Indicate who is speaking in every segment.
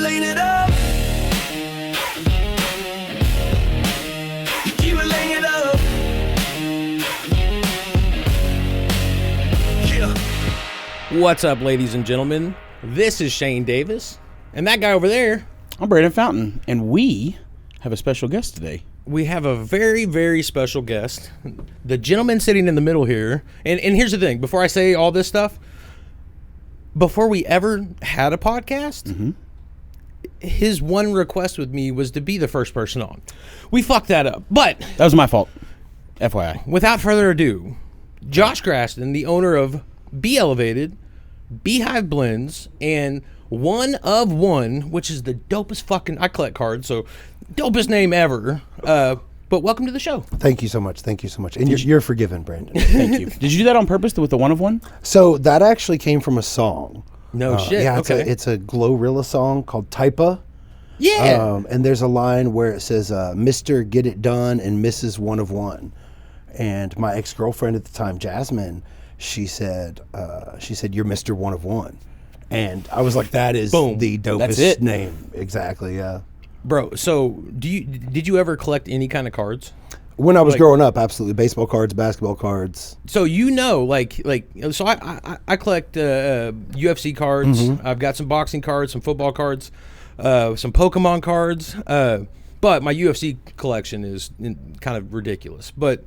Speaker 1: laying it up. You keep it laying it up. Yeah.
Speaker 2: What's up, ladies and gentlemen? This is Shane Davis, and that guy over there.
Speaker 3: I'm Brandon Fountain, and we have a special guest today.
Speaker 2: We have a very, very special guest. The gentleman sitting in the middle here. And here's the thing. Before I say all this stuff, before we ever had a podcast, his one request with me was to be the first person on. We fucked that up. But
Speaker 3: That was my fault, FYI.
Speaker 2: without further ado, Josh Graston, the owner of Be Elevated, Beehive Blends, and One of One, which is the dopest fucking... I collect cards, so dopest name ever. But welcome to the show.
Speaker 4: Thank you so much. Thank you so much. And you're forgiven, Brandon.
Speaker 3: Thank you. Did you do that on purpose with the one of one?
Speaker 4: So that actually came from a song.
Speaker 2: No shit.
Speaker 4: Yeah,
Speaker 2: okay.
Speaker 4: it's a Glorilla song called Typa.
Speaker 2: Yeah.
Speaker 4: And there's a line where it says, Mr. Get It Done and Mrs. One of One. And my ex-girlfriend at the time, Jasmine, she said, you're Mr. One of One. And I was like, that is
Speaker 2: Boom.
Speaker 4: the
Speaker 3: That's
Speaker 4: dopest
Speaker 3: it.
Speaker 4: name. Exactly, yeah.
Speaker 2: Bro, so did you ever collect any kind of cards?
Speaker 4: When I was growing up, absolutely. Baseball cards, basketball cards.
Speaker 2: So so I collect UFC cards. I've got some boxing cards, some football cards, some Pokemon cards. But my UFC collection is kind of ridiculous. But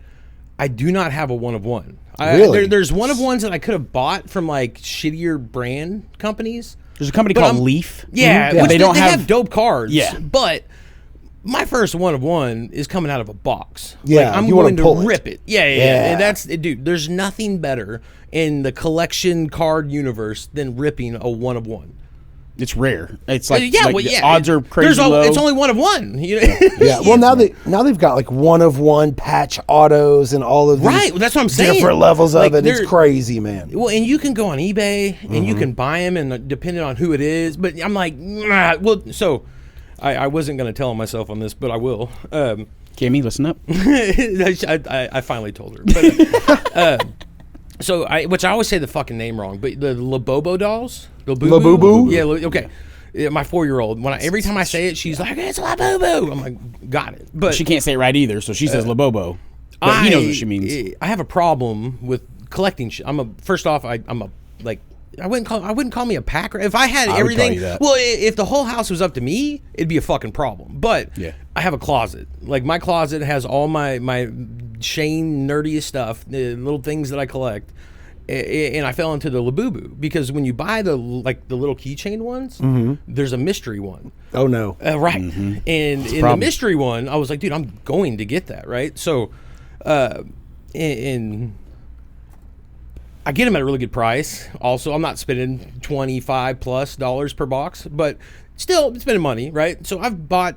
Speaker 2: I do not have a one of one.
Speaker 4: Really?
Speaker 2: There's one of ones that I could have bought from like shittier brand companies.
Speaker 3: There's a company
Speaker 2: But
Speaker 3: called
Speaker 2: I'm-
Speaker 3: Leaf.
Speaker 2: Yeah,
Speaker 3: Where
Speaker 2: which
Speaker 3: they don't
Speaker 2: they
Speaker 3: have...
Speaker 2: have dope cards.
Speaker 3: Yeah.
Speaker 2: But my first one of one is coming out of a box.
Speaker 4: Yeah,
Speaker 2: like, I'm
Speaker 4: you wanna
Speaker 2: going to
Speaker 4: pull it.
Speaker 2: rip it. Yeah. And that's, dude, there's nothing better in the collection card universe than ripping a one of one.
Speaker 3: It's rare. It's like,
Speaker 2: the
Speaker 3: odds are crazy low.
Speaker 2: It's only one of one. You know?
Speaker 4: Yeah, well, now they've got like one of one patch autos and all of these
Speaker 2: Right, well, that's what I'm saying.
Speaker 4: different levels
Speaker 2: Like,
Speaker 4: of it.
Speaker 2: they're-
Speaker 4: It's crazy, man.
Speaker 2: Well, and you can go on eBay and you can buy them, and depending on who it is. But I'm like, nah. Well, so I wasn't going to tell myself on this, but I will.
Speaker 3: Kimmy, listen up.
Speaker 2: I finally told her. But, which I always say the fucking name wrong, but the Labobo dolls,
Speaker 4: Labubu?
Speaker 2: yeah, okay. Yeah, my 4-year-old, every time I say it, she's like, "It's Labubu." I'm like, got it. But
Speaker 3: She can't say it right either, so she says Labobo. But he knows what she means.
Speaker 2: I have a problem with collecting shit. I wouldn't call me a packer. If I had
Speaker 3: I would call
Speaker 2: everything,
Speaker 3: you that.
Speaker 2: well, if the whole house was up to me, it'd be a fucking problem. But
Speaker 3: Yeah.
Speaker 2: I have a closet. Like my closet has all my Shane nerdiest stuff, the little things that I collect. And I fell into the Labubu because when you buy the little keychain ones, there's a mystery one.
Speaker 4: Oh no!
Speaker 2: Right. And in the
Speaker 3: problem.
Speaker 2: mystery one, I was like, dude, I'm going to get that, right? So, and I get them at a really good price. Also, I'm not spending $25+ per box, but still spending money, right? So I've got,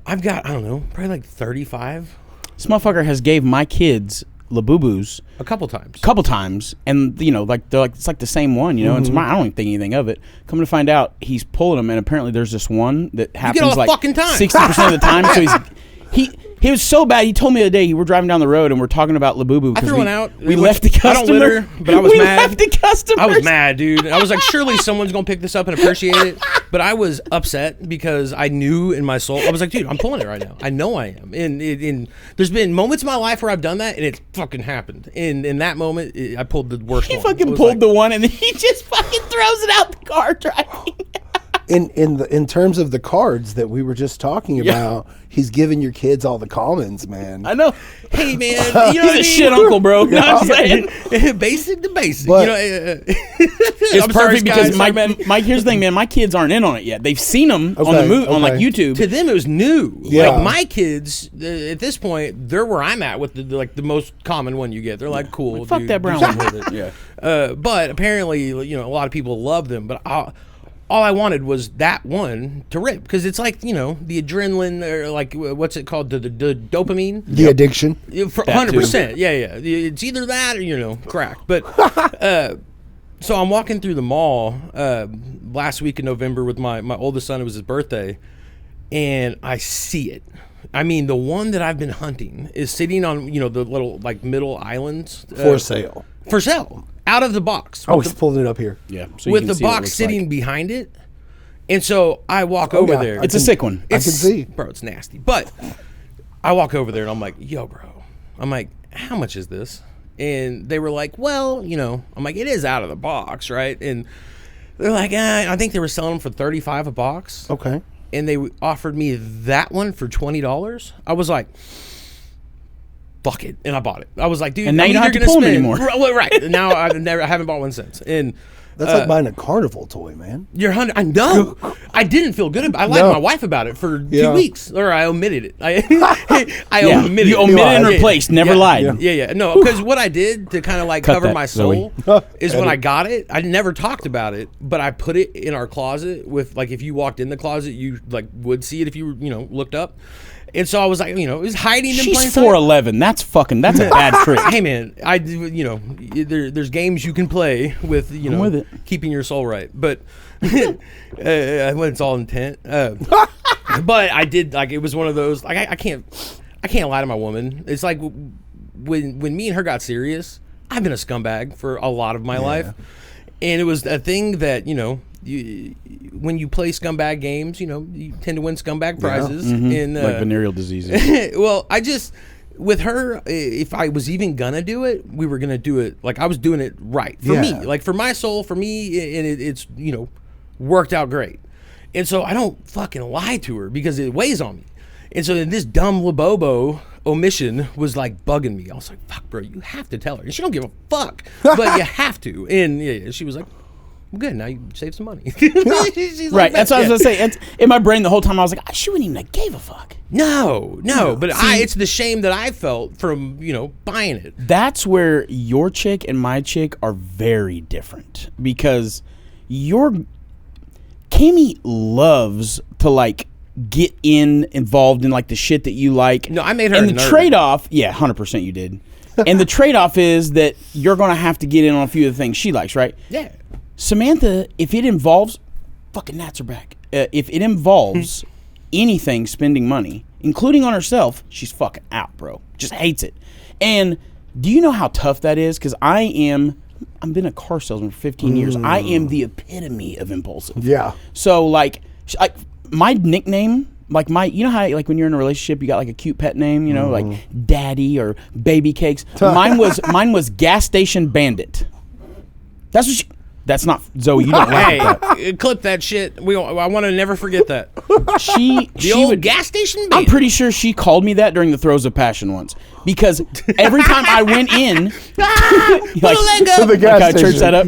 Speaker 2: I don't know, probably like 35
Speaker 3: This motherfucker has gave my kids Labubus
Speaker 2: a couple times.
Speaker 3: a couple times, and they're like it's like the same one, and so I don't even think anything of it. Come to find out, he's pulling them, and apparently there's this one that happens
Speaker 2: all the
Speaker 3: like
Speaker 2: fucking time.
Speaker 3: 60% of the time. So he was so bad. He told me the other day we were driving down the road and we're talking about Labubu.
Speaker 2: I threw one out.
Speaker 3: We left the customer.
Speaker 2: I don't litter, but I was
Speaker 3: we
Speaker 2: mad.
Speaker 3: left the customer.
Speaker 2: I was mad, dude. I was like, surely someone's gonna pick this up and appreciate it. But I was upset because I knew in my soul, I was like, dude, I'm pulling it right now. I know I am. And there's been moments in my life where I've done that, and it fucking happened. And in that moment, I pulled the worst
Speaker 3: He
Speaker 2: one.
Speaker 3: fucking
Speaker 2: It was
Speaker 3: pulled
Speaker 2: like,
Speaker 3: the one, and then he just fucking throws it out the car driving.
Speaker 4: In terms of the cards that we were just talking about, he's giving your kids all the commons, man.
Speaker 3: I know.
Speaker 2: hey, man, you know
Speaker 3: He's
Speaker 2: what I
Speaker 3: a
Speaker 2: mean?
Speaker 3: shit uncle, bro. You know what I'm saying?
Speaker 2: Basic to basic.
Speaker 4: But-
Speaker 3: It's
Speaker 2: I'm sorry,
Speaker 3: perfect because
Speaker 2: Sky,
Speaker 3: Mike. Here's the thing, man. My kids aren't in on it yet. They've seen them on the
Speaker 4: Okay,
Speaker 3: on like
Speaker 4: okay.
Speaker 3: YouTube.
Speaker 2: to them it was new.
Speaker 4: Yeah.
Speaker 2: Like my kids at this point, they're where I'm at with the most common one you get. They're like, cool,
Speaker 3: Fuck
Speaker 2: dude,
Speaker 3: that brown
Speaker 2: do
Speaker 3: one.
Speaker 2: something with it.
Speaker 3: Yeah.
Speaker 2: But apparently, a lot of people love them. But all I wanted was that one to rip because it's like the adrenaline or like what's it called, the dopamine.
Speaker 4: The addiction.
Speaker 2: For
Speaker 3: That too.
Speaker 2: 100%. Yeah. It's either that or crack. But so I'm walking through the mall last week in November with my oldest son. It was his birthday, and I see it. I mean, the one that I've been hunting is sitting on the little like middle islands
Speaker 4: For sale.
Speaker 2: For sale, out of the box.
Speaker 4: Oh,
Speaker 2: with
Speaker 4: he's pulling it up here.
Speaker 3: Yeah. So you
Speaker 2: with
Speaker 3: can
Speaker 2: the
Speaker 3: see what it
Speaker 2: box
Speaker 3: looks
Speaker 2: sitting
Speaker 3: like.
Speaker 2: behind it. And so I walk over
Speaker 4: yeah.
Speaker 2: there.
Speaker 3: It's a sick one.
Speaker 4: I can see.
Speaker 2: Bro, it's nasty. But I walk over there and I'm like, yo, bro. I'm like, how much is this? And they were like, well, you know, I'm like, it is out of the box, right? And they're like, I think they were selling them for $35 a box.
Speaker 4: Okay.
Speaker 2: And they offered me that one for $20. I was like, fuck it. And I bought it. I was like, dude,
Speaker 3: And now you don't have to
Speaker 2: gonna
Speaker 3: pull 'em
Speaker 2: spend,
Speaker 3: anymore.
Speaker 2: Right. Now I haven't bought one since. And
Speaker 4: That's like buying a carnival toy, man.
Speaker 2: you're 100. I know. I didn't feel good about it. I lied to
Speaker 4: No.
Speaker 2: my wife about it for 2
Speaker 4: Yeah.
Speaker 2: weeks, or I omitted it. I
Speaker 3: Yeah,
Speaker 2: omitted
Speaker 3: you
Speaker 2: it.
Speaker 3: omitted and
Speaker 2: Yeah.
Speaker 3: replaced, never
Speaker 2: Yeah.
Speaker 3: lied.
Speaker 2: Yeah. No, because what I did to kind of like
Speaker 3: Cut
Speaker 2: cover
Speaker 3: that,
Speaker 2: my
Speaker 3: Zoe.
Speaker 2: soul is when I got it, I never talked about it, but I put it in our closet with, like, if you walked in the closet, you like would see it if you looked up. And so I was like, it was hiding in plain
Speaker 3: She's
Speaker 2: sight.
Speaker 3: 4'11". That's a bad trick.
Speaker 2: Hey man, there's games you can play with,
Speaker 3: with it.
Speaker 2: keeping your soul right, but when it's all intent. But I did, like, it was one of those, like, I can't lie to my woman. It's like when me and her got serious, I've been a scumbag for a lot of my life, and it was a thing that when you play scumbag games, you tend to win scumbag prizes. And,
Speaker 3: Like venereal diseases.
Speaker 2: well, with her, if I was even gonna do it, we were gonna do it like I was doing it right for me, like for my soul, for me, and it's worked out great. And so I don't fucking lie to her because it weighs on me. And so this dumb Labobo omission was like bugging me. I was like, fuck, bro, you have to tell her. And she don't give a fuck, but you have to. And she was like, well, good, now you save some money. She's
Speaker 3: Right,
Speaker 2: like,
Speaker 3: that's what I was gonna say. It's, in my brain the whole time I was like, she wouldn't even have gave a fuck.
Speaker 2: No, but it's the shame that I felt from buying it.
Speaker 3: That's where your chick and my chick are very different, because Kimmy loves to like get involved in like the shit that you like.
Speaker 2: No, I made her
Speaker 3: And
Speaker 2: a
Speaker 3: the
Speaker 2: nerd.
Speaker 3: trade-off, 100% you did. And the trade-off is that you're gonna have to get in on a few of the things she likes, right?
Speaker 2: Yeah.
Speaker 3: Samantha, if it involves, fucking gnats are back. If it involves anything spending money, including on herself, she's fucking out, bro. Just hates it. And do you know how tough that is? Because I've been a car salesman for 15 years. I am the epitome of impulsive.
Speaker 4: Yeah.
Speaker 3: So like my nickname, like you know how like when you're in a relationship you got like a cute pet name, like Daddy or Baby Cakes. Mine was Gas Station Bandit. That's what that's not Zoe. You don't like that.
Speaker 2: Hey, clip that shit. I want to never forget that.
Speaker 3: She
Speaker 2: Old
Speaker 3: would
Speaker 2: gas station.
Speaker 3: I'm
Speaker 2: Bandit.
Speaker 3: pretty sure she called me that during the throes of passion once, because every time I went in,
Speaker 4: To the gas
Speaker 3: I church
Speaker 4: station.
Speaker 3: that up.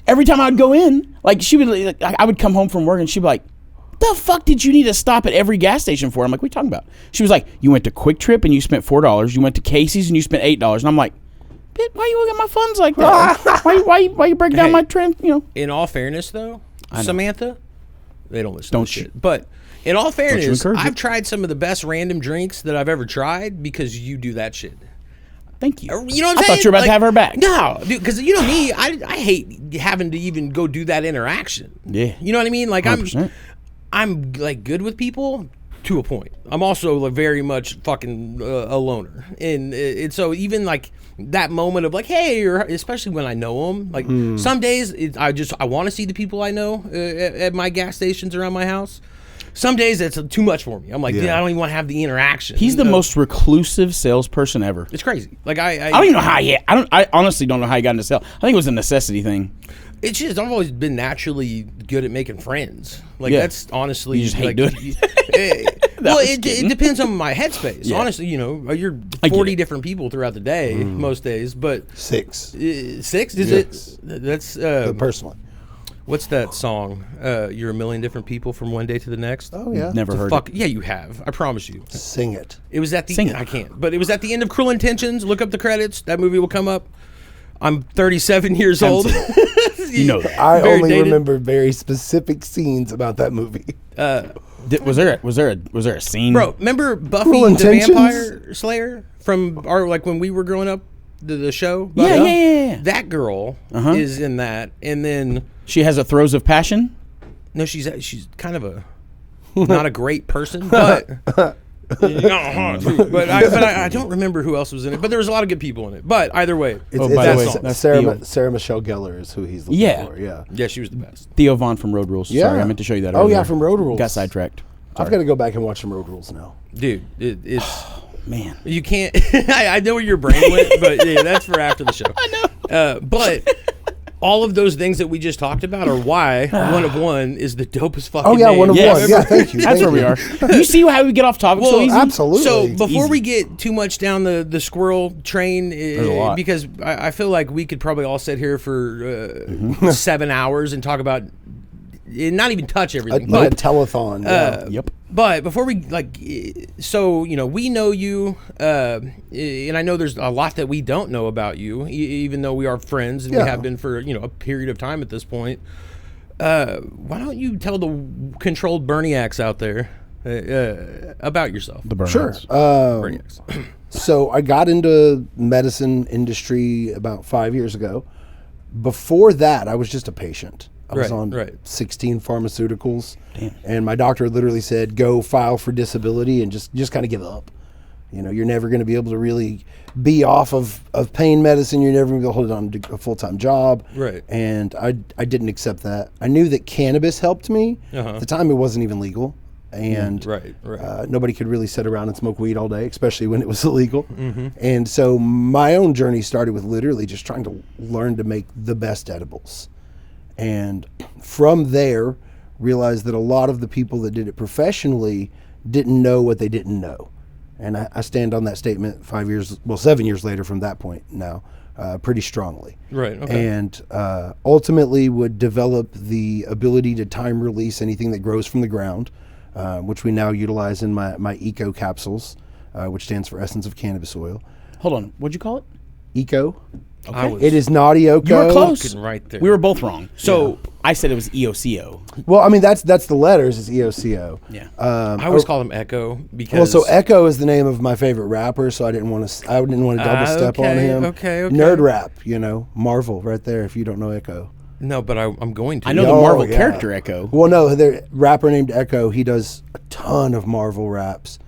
Speaker 3: Every time I'd go in, like she would, like, I would come home from work and she'd be like, "The fuck did you need to stop at every gas station for?" I'm like, "What are you talking about?" She was like, "You went to Quick Trip and you spent $4. You went to Casey's and you spent $8." And I'm like, "Bitch, why you looking at my funds like that? why you break down my trend?
Speaker 2: In all fairness, though, Samantha, they don't listen
Speaker 3: Don't
Speaker 2: to
Speaker 3: you-
Speaker 2: shit. But in all fairness,
Speaker 3: encourage
Speaker 2: I've
Speaker 3: it.
Speaker 2: tried some of the best random drinks that I've ever tried because you do that shit.
Speaker 3: Thank you."
Speaker 2: You know what I'm
Speaker 3: I
Speaker 2: saying?
Speaker 3: thought you were about to have her back.
Speaker 2: No, dude, because me, I hate having to even go do that interaction.
Speaker 3: Yeah.
Speaker 2: You know what I mean? Like
Speaker 3: 100%.
Speaker 2: I'm like good with people to a point. I'm also like very much fucking a loner, and so even like that moment of like, hey, or especially when I know them, like some days I want to see the people I know at my gas stations around my house. Some days it's too much for me. I'm like, I don't even want to have the interaction.
Speaker 3: He's the most reclusive salesperson ever.
Speaker 2: It's crazy. Like I
Speaker 3: don't even know how. I honestly don't know how he got into sales. I think it was a necessity thing.
Speaker 2: It's just I've always been naturally good at making friends. Like
Speaker 3: Yeah.
Speaker 2: that's honestly
Speaker 3: You just hate
Speaker 2: like,
Speaker 3: doing
Speaker 2: well,
Speaker 3: was
Speaker 2: it
Speaker 3: kidding.
Speaker 2: depends on my headspace.
Speaker 3: Yeah.
Speaker 2: Honestly, you're
Speaker 3: I get
Speaker 2: 40
Speaker 3: it.
Speaker 2: different people throughout the day most days, but
Speaker 4: 6.
Speaker 2: 6 is
Speaker 4: Yes.
Speaker 2: it? That's
Speaker 4: The personally.
Speaker 2: what's that song? You're a million different people from one day to the next.
Speaker 4: Oh yeah.
Speaker 3: Never heard
Speaker 2: Fuck
Speaker 3: it.
Speaker 2: yeah, you have. I promise you.
Speaker 4: Sing it.
Speaker 2: It was at the
Speaker 3: Sing it.
Speaker 2: I can't, but it was at the end of Cruel Intentions. Look up the credits. That movie will come up. I'm 37 years old.
Speaker 3: You know that.
Speaker 4: I
Speaker 2: Very
Speaker 4: only
Speaker 2: dated.
Speaker 4: remember very specific scenes about that movie.
Speaker 3: Was there a scene?
Speaker 2: Bro, remember Buffy
Speaker 4: Cruel
Speaker 2: the
Speaker 4: Intentions?
Speaker 2: Vampire Slayer from our like when we were growing up, the show?
Speaker 3: Yeah,
Speaker 2: Buffy?
Speaker 3: yeah.
Speaker 2: That girl is in that, and then
Speaker 3: She has a throes of passion.
Speaker 2: no, she's kind of a not a great person, but but I don't remember who else was in it. But there was a lot of good people in it. But either way,
Speaker 3: by the way, that's Theo.
Speaker 4: Sarah Michelle Gellar is who he's looking for.
Speaker 2: yeah, she was the best.
Speaker 3: Theo Vaughn from Road Rules.
Speaker 4: Yeah.
Speaker 3: Sorry, I meant to show you that.
Speaker 4: Oh,
Speaker 3: earlier.
Speaker 4: yeah, from Road Rules.
Speaker 3: Got sidetracked.
Speaker 4: I've got to go back and watch some Road Rules now.
Speaker 2: Dude, it's
Speaker 3: Man,
Speaker 2: you can't. I know where your brain went, but yeah, that's for after the show. I know. But all of those things that we just talked about are why One of One is the dopest fucking.
Speaker 4: Oh yeah,
Speaker 2: name.
Speaker 4: One of
Speaker 3: Yes.
Speaker 4: One. Yeah, thank you.
Speaker 3: that's
Speaker 4: thank
Speaker 3: where
Speaker 4: you.
Speaker 3: we are. You see how we get off topic so easy?
Speaker 4: absolutely.
Speaker 2: So
Speaker 4: It's
Speaker 2: before
Speaker 3: easy.
Speaker 2: we get too much down the squirrel train,
Speaker 3: a lot.
Speaker 2: because I feel like we could probably all sit here for 7 hours and talk about, not even touch everything.
Speaker 4: Like a
Speaker 2: But
Speaker 4: telethon. Yeah.
Speaker 3: Yep.
Speaker 2: But before we so we know you, and I know there's a lot that we don't know about you, even though we are friends and we have been for a period of time at this point. Why don't you tell the controlled Berniacs out there about yourself?
Speaker 3: The burn.
Speaker 4: Sure.
Speaker 2: Berniacs.
Speaker 4: So I got into medicine industry about 5 years ago. Before that, I was just a patient. I was
Speaker 2: Right,
Speaker 4: on
Speaker 2: right.
Speaker 4: 16 pharmaceuticals, and my doctor literally said, "Go file for disability and just kind of give up. You're never going to be able to really be off of pain medicine. You're never going to be able to hold on to a full-time job."
Speaker 2: Right.
Speaker 4: And I didn't accept that. I knew that cannabis helped me. At the time, it wasn't even legal, and
Speaker 2: Right.
Speaker 4: nobody could really sit around and smoke weed all day, especially when it was illegal. And so my own journey started with literally just trying to learn to make the best edibles. And from there, realized that a lot of the people that did it professionally didn't know what they didn't know. And I stand on that statement 7 years later from that point now, pretty strongly.
Speaker 2: Right, okay.
Speaker 4: And ultimately would develop the ability to time release anything that grows from the ground, which we now utilize in my Eco capsules, which stands for Essence of Cannabis Oil.
Speaker 3: Hold on. What'd you call it?
Speaker 4: Eco.
Speaker 2: I was
Speaker 4: It is not EOCO.
Speaker 3: You were close.
Speaker 2: fucking right there.
Speaker 3: We were both wrong. So I said it was EOCO.
Speaker 4: Well, I mean that's the letters. It's EOCO.
Speaker 3: Yeah.
Speaker 2: I always call him Echo because.
Speaker 4: Well, so Echo is the name of my favorite rapper, so I didn't want to double step on him.
Speaker 2: Okay.
Speaker 4: Nerd rap, Marvel right there. If you don't know Echo.
Speaker 2: No, but I'm going to.
Speaker 3: I know the
Speaker 4: Oh,
Speaker 3: Marvel
Speaker 4: yeah.
Speaker 3: character Echo.
Speaker 4: Well, no, the rapper named Echo. He does a ton of Marvel raps.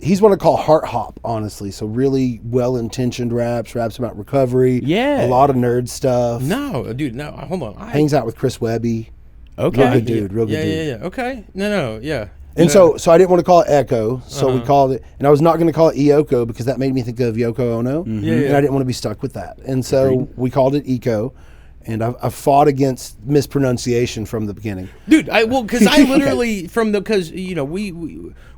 Speaker 4: He's what I call heart hop, honestly. So really well-intentioned raps about recovery.
Speaker 3: Yeah.
Speaker 4: A lot of nerd stuff.
Speaker 2: No, dude, no. Hold on.
Speaker 4: Hangs out with Chris Webby.
Speaker 3: Okay.
Speaker 4: Real good dude. Real good dude.
Speaker 2: Yeah. Okay. No. Yeah.
Speaker 4: And so I didn't want to call it Echo, so we called it, and I was not going to call it Eoko because that made me think of Yoko Ono, and I didn't want to be stuck with that. And so we called it Eco, and I fought against mispronunciation from the beginning.
Speaker 2: Dude, because I literally because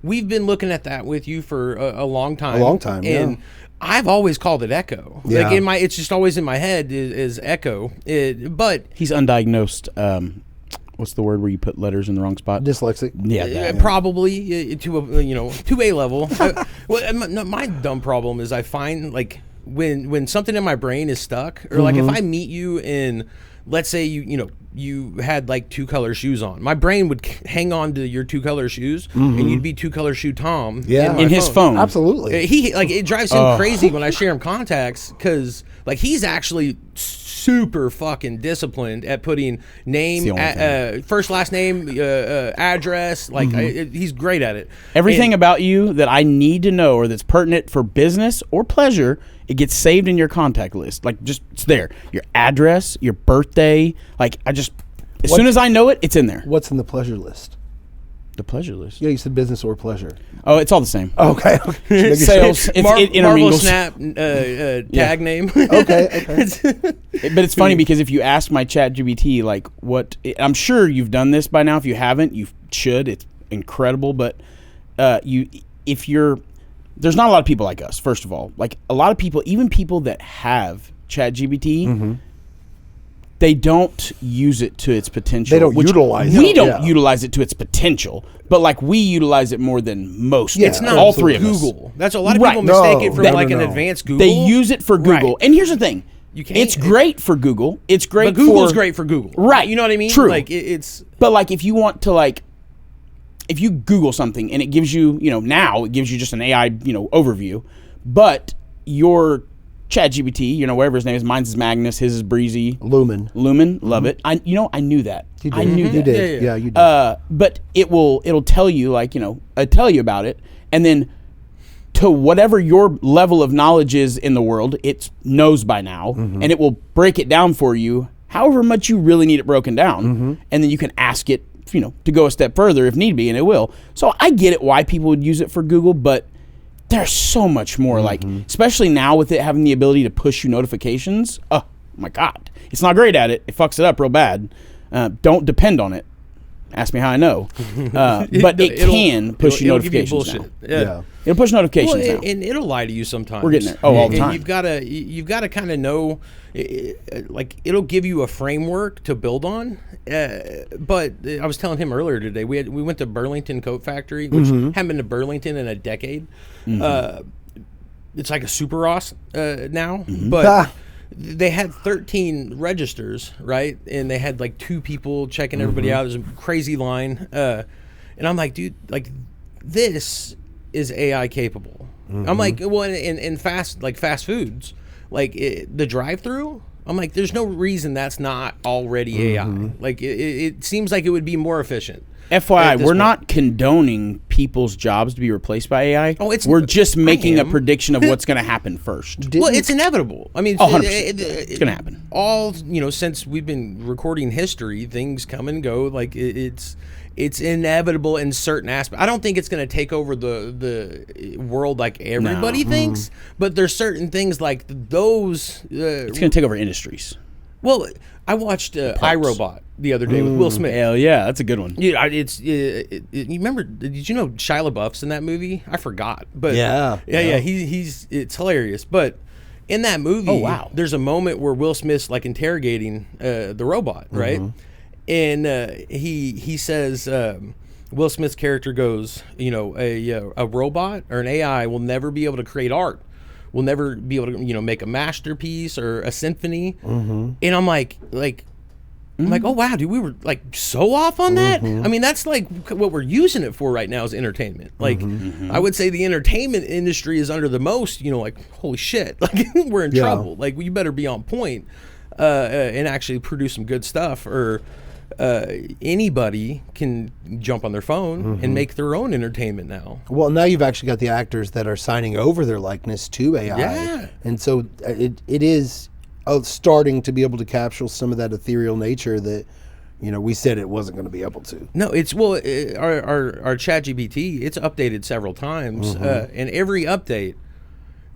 Speaker 2: we've been looking at that with you for a long time.
Speaker 4: A long time,
Speaker 2: and
Speaker 4: yeah.
Speaker 2: I've always called it Echo.
Speaker 4: Yeah.
Speaker 2: Like it's just always in my head is Echo. But
Speaker 3: He's undiagnosed. What's the word where you put letters in the wrong spot?
Speaker 4: Dyslexic.
Speaker 3: Yeah. that.
Speaker 2: probably to a level. My dumb problem is I find like when something in my brain is stuck, or like if I meet you in, let's say you had like 2-color shoes on, my brain would hang on to your 2-color shoes, and you'd be 2-color shoe Tom.
Speaker 4: Yeah.
Speaker 2: my
Speaker 3: In his phone.
Speaker 4: Absolutely.
Speaker 2: He it drives him crazy when I share him contacts because like he's actually super fucking disciplined at putting name,
Speaker 3: the only thing.
Speaker 2: first last name, address. Like he's great at it.
Speaker 3: Everything
Speaker 2: And-
Speaker 3: about you that I need to know or that's pertinent for business or pleasure, it gets saved in your contact list. Like just it's there. Your address, your birthday. Like as soon as I know it, it's in there.
Speaker 4: What's in the pleasure list?
Speaker 3: The pleasure list.
Speaker 4: Yeah, you said business or pleasure.
Speaker 3: Oh, it's all the same.
Speaker 4: Okay.
Speaker 3: Sales. It
Speaker 2: Marvel
Speaker 3: intermingles.
Speaker 2: Snap tag name.
Speaker 4: Okay.
Speaker 3: But it's funny because if you ask my ChatGPT, like what, I'm sure you've done this by now. If you haven't, you should. It's incredible. But there's not a lot of people like us. First of all, like a lot of people, even people that have ChatGPT, they don't use it to its potential.
Speaker 4: They don't utilize it.
Speaker 3: We don't
Speaker 4: Yeah.
Speaker 3: utilize it to its potential, but like we utilize it more than most.
Speaker 4: Yeah,
Speaker 2: It's not
Speaker 3: all three of us.
Speaker 2: Google. That's a lot of
Speaker 3: Right.
Speaker 2: people mistake
Speaker 4: No,
Speaker 2: it for
Speaker 4: no,
Speaker 2: like
Speaker 4: no,
Speaker 2: an
Speaker 4: no.
Speaker 2: advanced Google.
Speaker 3: They use it for Google.
Speaker 2: Right.
Speaker 3: And here's the thing.
Speaker 2: You can't-
Speaker 3: It's great for Google. It's great
Speaker 2: But Google's
Speaker 3: for
Speaker 2: great for Google.
Speaker 3: Right.
Speaker 2: You know what I mean?
Speaker 3: True.
Speaker 2: Like it's
Speaker 3: But like if you want to if you Google something and it gives you, now it gives you just an AI, overview, but your ChatGPT, whatever his name is, mine's is Magnus, his is Breezy.
Speaker 4: Lumen.
Speaker 3: Love it. I knew that. I knew
Speaker 4: You
Speaker 3: that.
Speaker 4: did.
Speaker 2: Yeah.
Speaker 4: Yeah, you did.
Speaker 3: But it'll tell you tell you about it, and then to whatever your level of knowledge is in the world, it knows by now, and it will break it down for you however much you really need it broken down, and then you can ask it, to go a step further if need be, and it will. So I get it why people would use it for Google, but there's so much more, like, especially now with it having the ability to push you notifications. Oh my God. It's not great at it. It fucks it up real bad. Don't depend on it. Ask me how I know. But it can push you notifications now.
Speaker 2: Yeah.
Speaker 3: It'll push notifications now.
Speaker 2: And it'll lie to you sometimes.
Speaker 3: We're getting there. Oh, all the time.
Speaker 2: And you've got to kind of know, like, it'll give you a framework to build on. But I was telling him earlier today, we went to Burlington Coat Factory, which haven't been to Burlington in a decade. It's like a Super Ross now, but they had 13 registers, right? And they had like 2 people checking everybody out. There's a crazy line, and I'm like, dude, like, this is AI capable. I'm like, well, in fast foods, like the drive-through. I'm like, there's no reason that's not already AI. Like, it seems like it would be more efficient.
Speaker 3: FYI, we're not condoning people's jobs to be replaced by AI. We're just making a prediction of what's going to happen first.
Speaker 2: Well, it's inevitable. I mean,
Speaker 3: 100%. It's going to happen.
Speaker 2: All, since we've been recording history, things come and go. Like, it's inevitable in certain aspects. I don't think it's going to take over the world like everybody thinks, but there's certain things like those.
Speaker 3: It's going to take over industries.
Speaker 2: Well, I watched iRobot the other day with Will Smith.
Speaker 3: Hell yeah, that's a good one.
Speaker 2: Yeah, you remember? Did you know Shia LaBeouf's in that movie? I forgot, but yeah. He's it's hilarious. But in that movie, there's a moment where Will Smith's like interrogating the robot, right? And he says, Will Smith's character goes, a robot or an AI will never be able to create art. Will never be able to, make a masterpiece or a symphony. And I'm like, oh wow, dude, we were like so off on that. I mean, that's like what we're using it for right now is entertainment. Like, I would say the entertainment industry is under the most, like, holy shit, like we're in trouble. Like, you better be on point and actually produce some good stuff, or anybody can jump on their phone and make their own entertainment now.
Speaker 4: Well, now you've actually got the actors that are signing over their likeness to AI.
Speaker 2: Yeah.
Speaker 4: And so it is starting to be able to capture some of that ethereal nature that, we said it wasn't going to be able to.
Speaker 2: No, it's, our ChatGPT, it's updated several times, and every update,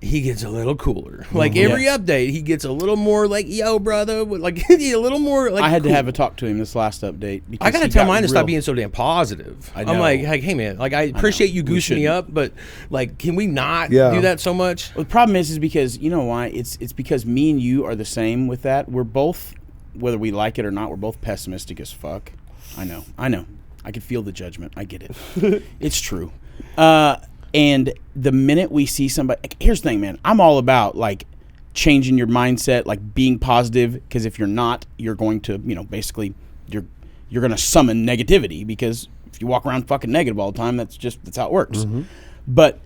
Speaker 2: he gets a little cooler. Like, every update, he gets a little more like, yo, brother, like, a little more like.
Speaker 3: I had to have a talk to him this last update.
Speaker 2: I got to tell mine to stop being so damn positive. I'm like, hey, man, like, I appreciate you goosing me up, but, like, can we not do that so much?
Speaker 3: Well, the problem is because, you know why? It's because me and you are the same with that. We're both, whether we like it or not, we're both pessimistic as fuck. I know. I can feel the judgment. I get it. It's true. And the minute we see somebody, like, here's the thing, man. I'm all about, like, changing your mindset, like, being positive, because if you're not, you're going to, basically, you're going to summon negativity, because if you walk around fucking negative all the time, that's how it works. But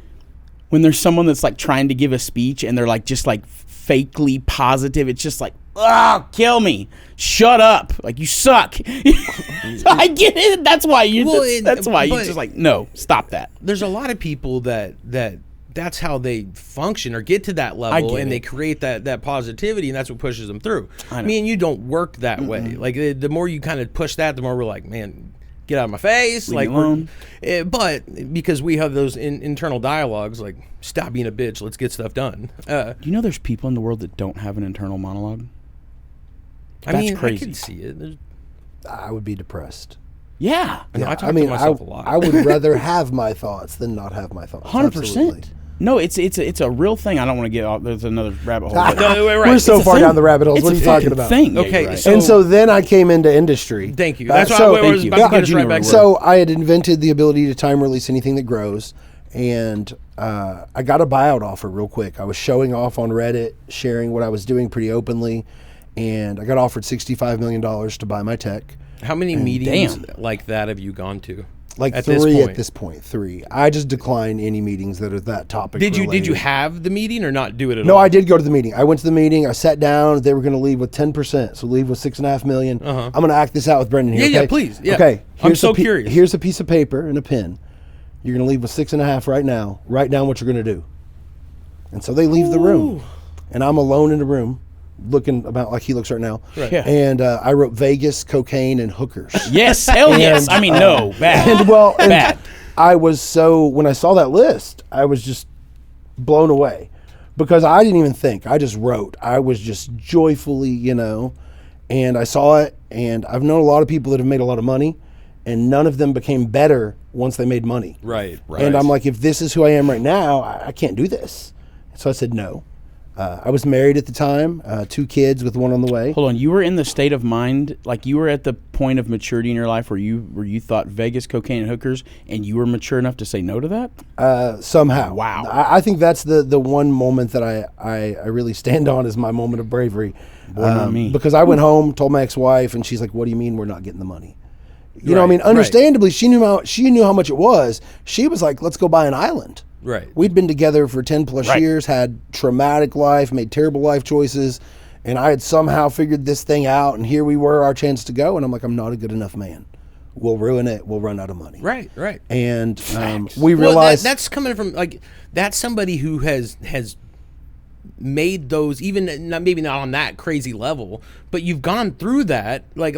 Speaker 3: when there's someone that's, like, trying to give a speech and they're, like, just, like, fakely positive, it's just like, oh, kill me. Shut up. Like, you suck. I get it. That's why you just like, no, stop that.
Speaker 2: There's a lot of people that's how they function or get to that level, and they create that positivity, and that's what pushes them through. Me and you don't work that way. Like, the more you kind of push that, the more we're like, man, get out of my face.
Speaker 3: Leave me alone.
Speaker 2: But because we have those internal dialogues, like, stop being a bitch, let's get stuff done.
Speaker 3: Do you know there's people in the world that don't have an internal monologue?
Speaker 2: That's crazy.
Speaker 3: I
Speaker 2: can see it.
Speaker 4: I would be depressed.
Speaker 3: Yeah.
Speaker 2: I talk to myself a lot.
Speaker 4: I would rather have my thoughts than not have my thoughts.
Speaker 3: 100%. No, it's a real thing. I don't want to get off. There's another rabbit hole.
Speaker 4: We're so far down the rabbit holes. What are you talking about?
Speaker 3: Thing.
Speaker 2: Okay.
Speaker 3: Right.
Speaker 4: And so then I came into industry.
Speaker 2: Thank you. That's why I was about to get us right back.
Speaker 4: So I had invented the ability to time release anything that grows. And I got a buyout offer real quick. I was showing off on Reddit, sharing what I was doing pretty openly. And I got offered $65 million to buy my tech.
Speaker 2: How many meetings like that have you gone to?
Speaker 4: Like three at this point. Three. I just decline any meetings that are that topic related.
Speaker 2: Did you have the meeting or not do it at all?
Speaker 4: No, I did go to the meeting. I went to the meeting. I sat down. They were going to leave with 10%, so leave with $6.5 million. I'm going to act this out with Brendan here.
Speaker 2: Yeah, please. Yeah.
Speaker 4: Okay.
Speaker 2: I'm so curious.
Speaker 4: Here's a piece of paper and a pen. You're going to leave with 6.5 right now. Write down what you're going to do. And so they leave the room. And I'm alone in the room, looking about like he looks right now.
Speaker 2: Right.
Speaker 3: Yeah.
Speaker 4: And I wrote Vegas, cocaine, and hookers.
Speaker 3: Yes, hell yes. I mean, no, bad.
Speaker 4: And
Speaker 3: bad.
Speaker 4: I was when I saw that list, I was just blown away because I didn't even think. I just wrote. I was just joyfully, and I saw it. And I've known a lot of people that have made a lot of money, and none of them became better once they made money.
Speaker 2: Right.
Speaker 4: And I'm like, if this is who I am right now, I can't do this. So I said no. I was married at the time, 2 kids with one on the way.
Speaker 3: Hold on, you were in the state of mind, like you were at the point of maturity in your life where you thought Vegas, cocaine, and hookers, and you were mature enough to say no to that?
Speaker 4: Somehow.
Speaker 3: Wow.
Speaker 4: I think that's the one moment that I really stand on as my moment of bravery.
Speaker 3: Boy, not me.
Speaker 4: Because I went home, told my ex-wife, and she's like, "What do you mean we're not getting the money?" You know,
Speaker 2: Right,
Speaker 4: I mean, understandably, she knew how much it was. She was like, "Let's go buy an island."
Speaker 2: Right.
Speaker 4: We'd been together for 10 plus
Speaker 3: Right.
Speaker 4: years, had traumatic life, made terrible life choices, and I had somehow figured this thing out, and here we were, our chance to go, and I'm like, I'm not a good enough man. We'll ruin it. We'll run out of money.
Speaker 2: Right.
Speaker 4: And we
Speaker 2: Well,
Speaker 4: realized
Speaker 2: that's coming from that's somebody who has made those, even maybe not on that crazy level, but you've gone through that. Like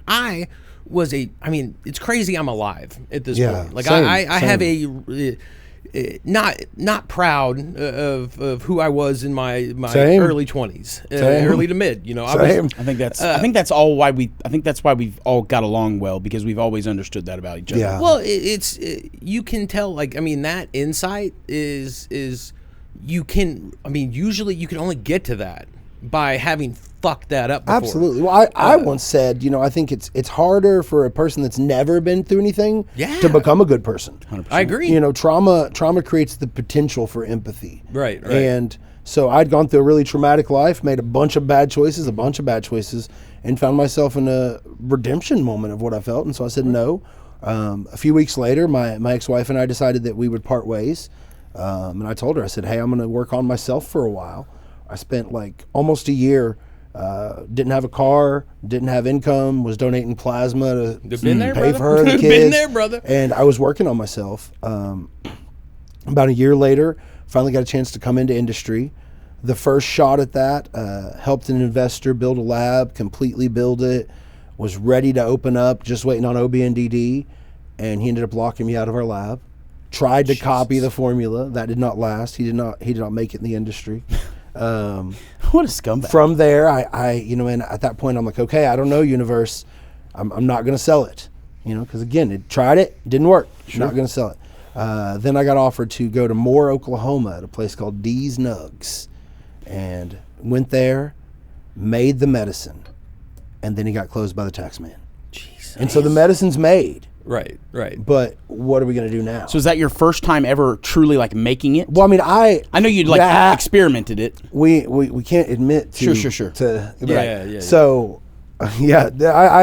Speaker 2: I was it's crazy. I'm alive at this
Speaker 4: Yeah,
Speaker 2: point. Like
Speaker 4: same,
Speaker 2: I have
Speaker 4: same.
Speaker 2: not proud of who I was in my
Speaker 4: Same.
Speaker 2: early 20s,
Speaker 4: Same.
Speaker 2: early to mid.
Speaker 4: Same.
Speaker 3: I think that's all why that's why we've all got along well, because we've always understood that about each other.
Speaker 4: Yeah.
Speaker 2: Well, it's you can tell. That insight is usually you can only get to that by having fucked that up before.
Speaker 4: Absolutely. Well, I once said, I think it's harder for a person that's never been through anything to become a good person.
Speaker 3: 100%.
Speaker 2: I agree.
Speaker 4: Trauma creates the potential for empathy.
Speaker 2: Right.
Speaker 4: And so I'd gone through a really traumatic life, made a bunch of bad choices, and found myself in a redemption moment of what I felt. And so I said no. A few weeks later, my ex-wife and I decided that we would part ways. And I told her, I said, hey, I'm going to work on myself for a while. I spent almost a year, didn't have a car, didn't have income, was donating plasma to
Speaker 2: Been there,
Speaker 4: pay
Speaker 2: brother.
Speaker 4: for her, the kids.
Speaker 2: Been there, brother.
Speaker 4: And I was working on myself. About a year later, finally got a chance to come into industry. The first shot at that, helped an investor build a lab, completely build it, was ready to open up, just waiting on OB&DD, and he ended up locking me out of our lab. Tried to copy the formula. That did not last. He did not make it in the industry.
Speaker 3: What a scumbag.
Speaker 4: From there, I and at that point, I'm like, okay, I don't know, universe. I'm not going to sell it, because again, tried it, didn't work. Not going to sell it. Then I got offered to go to Moore, Oklahoma, at a place called D's Nugs, and went there, made the medicine, and then he got closed by the tax man.
Speaker 2: Jesus.
Speaker 4: And so the medicine's made.
Speaker 2: Right.
Speaker 4: But what are we going to do now?
Speaker 3: So is that your first time ever truly making it?
Speaker 4: Well, I mean, I
Speaker 3: know you'd experimented it.
Speaker 4: We can't admit to
Speaker 3: Sure.
Speaker 4: to
Speaker 2: Yeah.
Speaker 4: So I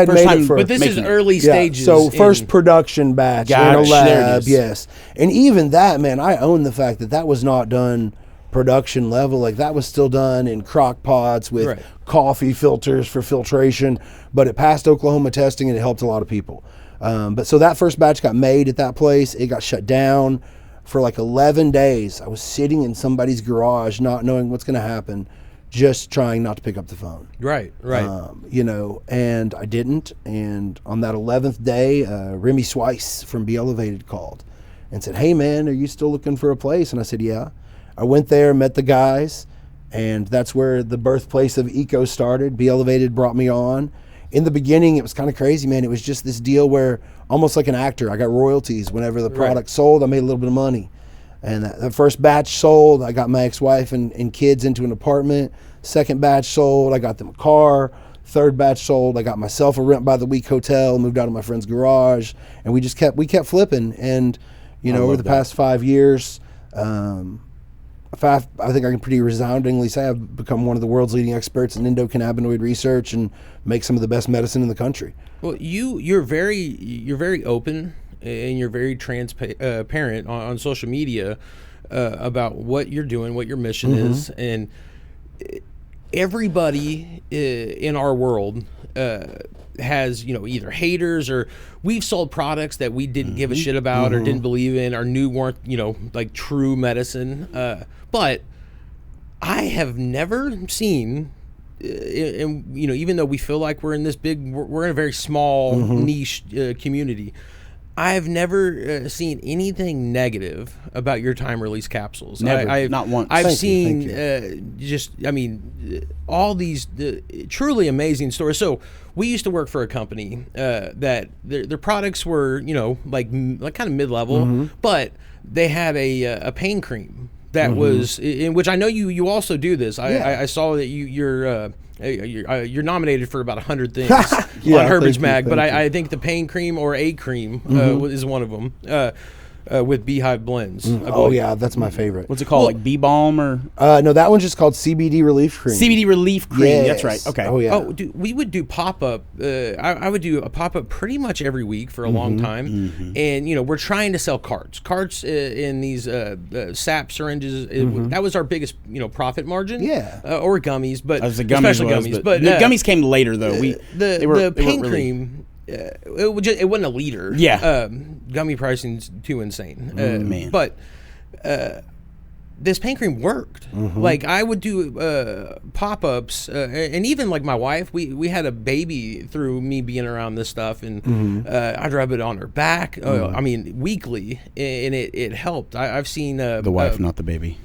Speaker 3: First
Speaker 4: made
Speaker 3: time,
Speaker 4: it for
Speaker 2: But this is
Speaker 3: making it.
Speaker 2: early stages.
Speaker 4: So first production batch in
Speaker 3: Gotcha.
Speaker 4: a
Speaker 3: There it
Speaker 4: lab,
Speaker 3: is.
Speaker 4: yes. And even that, man, I own the fact that was not done production level. That was still done in crock pots with
Speaker 2: Right.
Speaker 4: coffee filters for filtration, but it passed Oklahoma testing and it helped a lot of people. But so that first batch got made at that place. It got shut down for 11 days. I was sitting in somebody's garage, not knowing what's going to happen, just trying not to pick up the phone.
Speaker 2: Right.
Speaker 4: And I didn't. And on that 11th day, Remy Swice from Be Elevated called and said, hey, man, are you still looking for a place? And I said, yeah. I went there, met the guys, and that's where the birthplace of Eco started. Be Elevated brought me on. In the beginning, it was kind of crazy, man. It was just this deal where, almost like an actor, I got royalties. Whenever the product sold, I made a little bit of money. And the first batch sold, I got my ex-wife and kids into an apartment. Second batch sold, I got them a car. Third batch sold, I got myself a rent-by-the-week hotel, moved out of my friend's garage. And we kept flipping. And, over the past 5 years, I think I can pretty resoundingly say I've become one of the world's leading experts in endocannabinoid research and make some of the best medicine in the country.
Speaker 2: Well, you're very open and you're very transparent on social media about what you're doing, what your mission is, and everybody in our world has, either haters, or we've sold products that we didn't give a shit about or didn't believe in or knew weren't, like true medicine. But I have never seen, and even though we feel like we're in this we're in a very small niche community, I've never seen anything negative about your time release capsules.
Speaker 3: Never, not once.
Speaker 2: I've
Speaker 4: Thank
Speaker 2: seen
Speaker 4: you.
Speaker 2: all these truly amazing stories. So we used to work for a company that their products were, like kind of mid-level, but they had a pain cream that was, in which I know you also do this. I saw that you're nominated for about 100 things
Speaker 4: Yeah,
Speaker 2: on Herbert's
Speaker 4: thank you,
Speaker 2: Mag, but
Speaker 4: thank you.
Speaker 2: I think the pain cream or a cream is one of them with Beehive blends. I
Speaker 4: Oh
Speaker 2: believe.
Speaker 4: yeah, that's my favorite.
Speaker 3: What's it called? Like bee balm or
Speaker 4: No, that one's just called CBD Relief Cream.
Speaker 3: CBD relief cream?
Speaker 4: Yes.
Speaker 3: That's right. Okay.
Speaker 4: Oh yeah.
Speaker 2: Oh, dude, we would do pop-up. I would do a pop-up pretty much every week for a long time. And, we're trying to sell carts. Carts in these sap syringes. That was our biggest, profit margin.
Speaker 4: Yeah.
Speaker 2: Or gummies, but
Speaker 3: As the gummies
Speaker 2: especially
Speaker 3: was,
Speaker 2: gummies.
Speaker 3: but the gummies came later though.
Speaker 2: The pain cream, it wasn't a liter.
Speaker 3: Yeah.
Speaker 2: Gummy pricing's too insane.
Speaker 3: Man.
Speaker 2: But this pain cream worked. Like I would do pop-ups, and even like my wife, we had a baby through me being around this stuff, and I'd rub it on her back. I mean, weekly, and it helped. I've seen
Speaker 3: The wife, not the baby.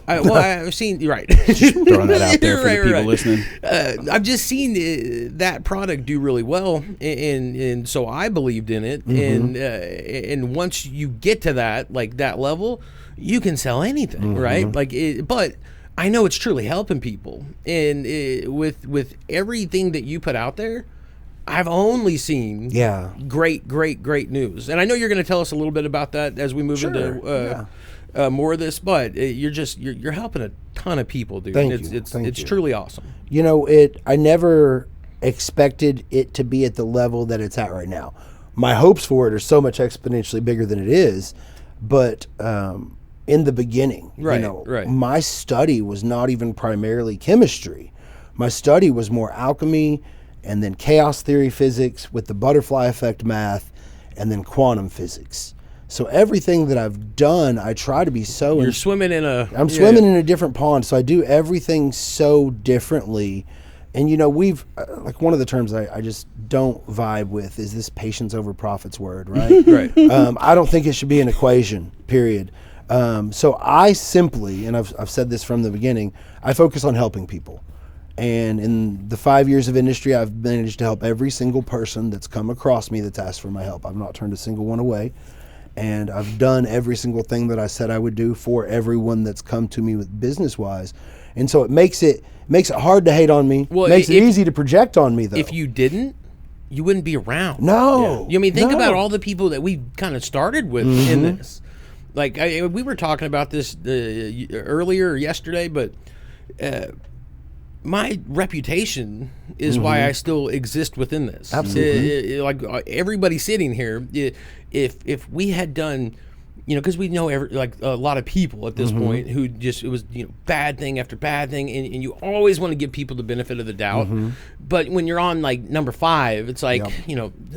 Speaker 2: I've seen. You're right.
Speaker 3: Throwing that out there for
Speaker 2: Right,
Speaker 3: the people
Speaker 2: right.
Speaker 3: listening.
Speaker 2: I've just seen that product do really well, and so I believed in it. And once you get to that level, you can sell anything, right? But I know it's truly helping people, and with everything that you put out there, I've only seen great news. And I know you're going to tell us a little bit about that as we move into more of this, but you're helping a ton of people, dude.
Speaker 4: Thank
Speaker 2: And
Speaker 4: you.
Speaker 2: it's truly awesome.
Speaker 4: I never expected it to be at the level that it's at right now. My hopes for it are so much exponentially bigger than it is, but in the beginning,
Speaker 2: Right.
Speaker 4: my study was not even primarily chemistry. My study was more alchemy, and then chaos theory physics with the butterfly effect math, and then quantum physics. So everything that I've done, I try to be so...
Speaker 2: You're swimming in a...
Speaker 4: I'm swimming in a different pond, so I do everything so differently. And, we've... like, one of the terms I just don't vibe with is this patience over profits word, right?
Speaker 2: Right.
Speaker 4: I don't think it should be an equation, period. So I simply, and I've said this from the beginning, I focus on helping people. And in the 5 years of industry, I've managed to help every single person that's come across me that's asked for my help. I've not turned a single one away. And I've done every single thing that I said I would do for everyone that's come to me with business-wise. And so it makes it hard to hate on me.
Speaker 2: Well,
Speaker 4: makes it easy to project on me, though.
Speaker 2: If you didn't, you wouldn't be around.
Speaker 4: No.
Speaker 2: Think
Speaker 4: no.
Speaker 2: about all the people that we kind of started with in this. Like, we were talking about this earlier or yesterday, but my reputation is why I still exist within this.
Speaker 4: Absolutely.
Speaker 2: Like everybody sitting here, if we had done, because we know a lot of people at this point who just, it was bad thing after bad thing, and you always want to give people the benefit of the doubt. But when you're on like number 5, it's like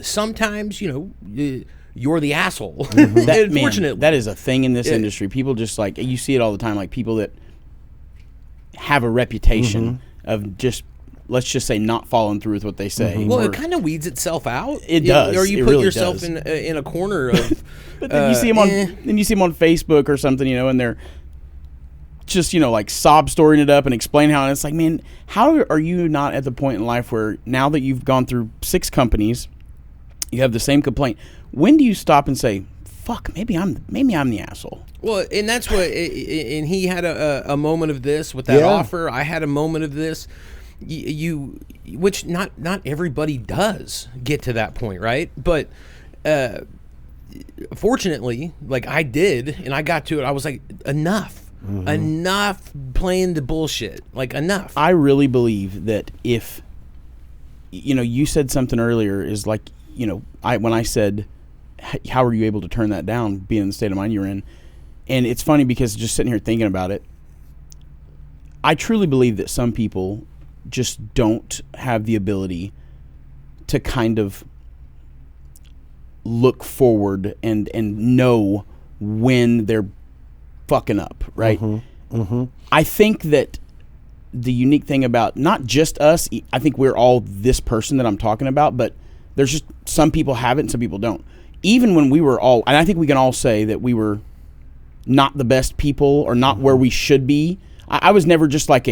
Speaker 2: sometimes you're the asshole. Unfortunately,
Speaker 3: that is a thing in this industry. People just like, you see it all the time, like people that have a reputation of just, let's just say, not following through with what they say.
Speaker 2: Well, it kind of weeds itself out.
Speaker 3: It does.
Speaker 2: Or you
Speaker 3: It
Speaker 2: put
Speaker 3: really
Speaker 2: yourself
Speaker 3: does.
Speaker 2: in a corner of.
Speaker 3: But then you see them on Facebook or something, and they're just like sob storying it up and explain how. And it's like, man, how are you not at the point in life where now that you've gone through 6 companies, you have the same complaint? When do you stop and say, fuck, maybe I'm the asshole?
Speaker 2: Well, and that's what, and he had a moment of this with that offer. I had a moment of this. Which not everybody does get to that point, right? But fortunately, like I did, and I got to it. I was like, enough playing the bullshit. Like enough.
Speaker 3: I really believe that if you said something earlier is like, when I said, how are you able to turn that down, being in the state of mind you're in? And it's funny because just sitting here thinking about it, I truly believe that some people just don't have the ability to kind of look forward and know when they're fucking up, right? I think that the unique thing about not just us, I think we're all this person that I'm talking about, but there's just some people have it and some people don't. Even when we were all, and I think we can all say that we were not the best people or not where we should be. I was never just like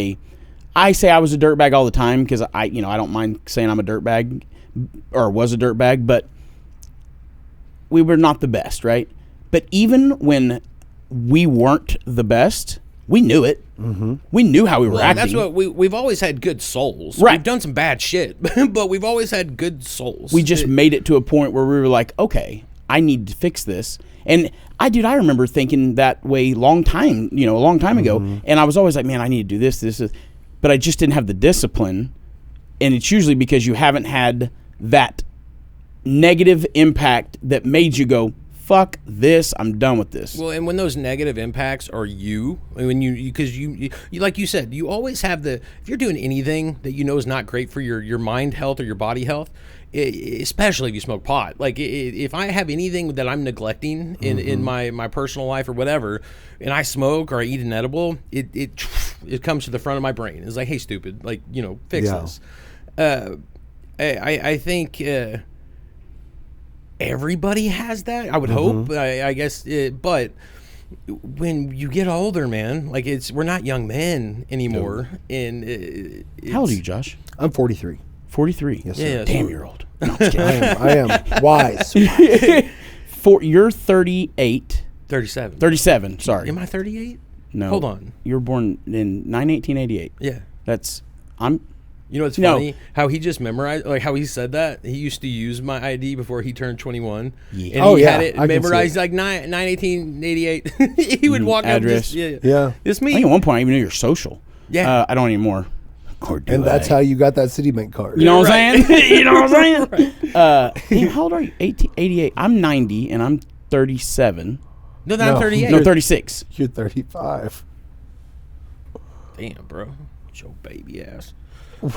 Speaker 3: I say I was a dirtbag all the time because I don't mind saying I'm a dirtbag or was a dirtbag, but we were not the best, right? But even when we weren't the best, we knew it. We knew how we were acting.
Speaker 2: That's what we've always had good souls.
Speaker 3: Right.
Speaker 2: We've done some bad shit, but we've always had good souls.
Speaker 3: We just made it to a point where we were like, okay, I need to fix this. And I remember thinking that way a long time ago. And I was always like, man, I need to do this. But I just didn't have the discipline. And it's usually because you haven't had that negative impact that made you go, fuck this, I'm done with this.
Speaker 2: Well, and when those negative impacts are when because you like you said, you always have if you're doing anything that you know is not great for your mind health or your body health, especially if you smoke pot. Like if I have anything that I'm neglecting in my personal life or whatever, and I smoke or I eat an edible, it comes to the front of my brain. It's like, hey, stupid, like, fix this. I think everybody has that. I would hope. I guess, but when you get older, man, like we're not young men anymore. And
Speaker 3: how old are you, Josh?
Speaker 4: I'm 43.
Speaker 3: 43.
Speaker 4: Yes, sir.
Speaker 2: Yeah,
Speaker 3: Damn, you're old. No, I'm just kidding.
Speaker 4: I am wise.
Speaker 3: You're 38.
Speaker 2: 37.
Speaker 3: 37. Sorry.
Speaker 2: Am I 38?
Speaker 3: No.
Speaker 2: Hold on.
Speaker 3: You were born in 9/18/88.
Speaker 2: Yeah. You know what's funny? How he just memorized, like how he said that. He used to use my ID before he turned 21.
Speaker 3: Yeah.
Speaker 2: And he had it memorized like 9/18/88. He would walk
Speaker 3: address.
Speaker 2: up. Yeah. It's
Speaker 3: I think
Speaker 2: me.
Speaker 3: at one point I even knew your social.
Speaker 2: Yeah.
Speaker 3: I don't anymore. Or do
Speaker 4: And that's how you got that Citibank card.
Speaker 3: You know what I'm
Speaker 2: Right.
Speaker 3: saying? You know what I'm saying? Damn, how old are you? 88. I'm 90 and I'm 37.
Speaker 2: No, I'm 38.
Speaker 3: No, 36.
Speaker 4: You're 35.
Speaker 2: Damn, bro. Your baby ass.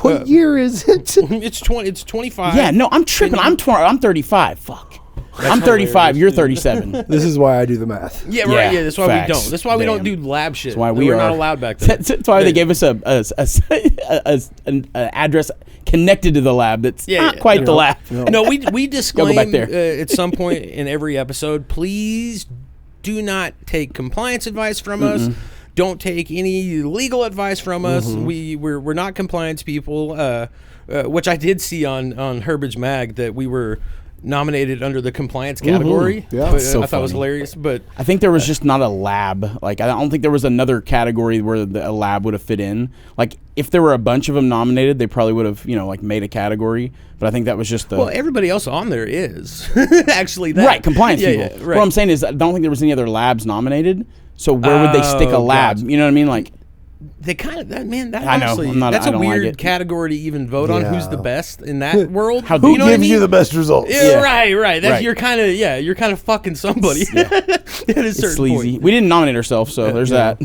Speaker 4: What year is it?
Speaker 2: It's 25.
Speaker 3: Yeah, no, I'm tripping. I'm 35. Fuck. I'm 35.
Speaker 2: hilarious.
Speaker 3: You're 37.
Speaker 4: This is why I do the math.
Speaker 2: Yeah, right.
Speaker 3: Yeah,
Speaker 2: Yeah, that's why
Speaker 3: facts.
Speaker 2: we don't. That's why we don't do
Speaker 3: Damn.
Speaker 2: lab shit.
Speaker 3: That's why
Speaker 2: we're
Speaker 3: are
Speaker 2: not allowed back then.
Speaker 3: That's why they gave us an address connected to the lab. That's not quite the lab.
Speaker 2: No, we disclaim
Speaker 3: back there.
Speaker 2: at some point in every episode, please do not take compliance advice from us. Don't take any legal advice from us. We're not compliance people, which I did see on Herbage Mag that we were nominated under the compliance category.
Speaker 4: Yeah.
Speaker 2: But,
Speaker 3: So
Speaker 2: I thought it was
Speaker 3: funny.
Speaker 2: hilarious. But
Speaker 3: I think there was just not a lab. Like, I don't think there was another category where a lab would have fit in. Like, if there were a bunch of them nominated, they probably would have, made a category. But I think that was just the...
Speaker 2: well, everybody else on there is actually that.
Speaker 3: Right, compliance people.
Speaker 2: Yeah, right.
Speaker 3: What I'm saying is I don't think there was any other labs nominated. So where would they stick a lab?
Speaker 2: gotcha.
Speaker 3: You know what I mean? Like,
Speaker 2: They kind of that man. That
Speaker 3: I know,
Speaker 2: honestly,
Speaker 3: I'm not-
Speaker 2: that's
Speaker 3: I
Speaker 2: a
Speaker 3: don't like
Speaker 2: weird
Speaker 3: it.
Speaker 2: category to even vote on. Who's the
Speaker 4: Yeah.
Speaker 2: best in that world?
Speaker 3: How
Speaker 4: Who
Speaker 3: You
Speaker 2: know what I
Speaker 4: gives
Speaker 2: mean?
Speaker 4: you the best results?
Speaker 2: Yeah, right. That's
Speaker 3: Right.
Speaker 2: you're kind of fucking somebody at a certain
Speaker 3: it's sleazy.
Speaker 2: point.
Speaker 3: We didn't nominate ourselves, so there's that.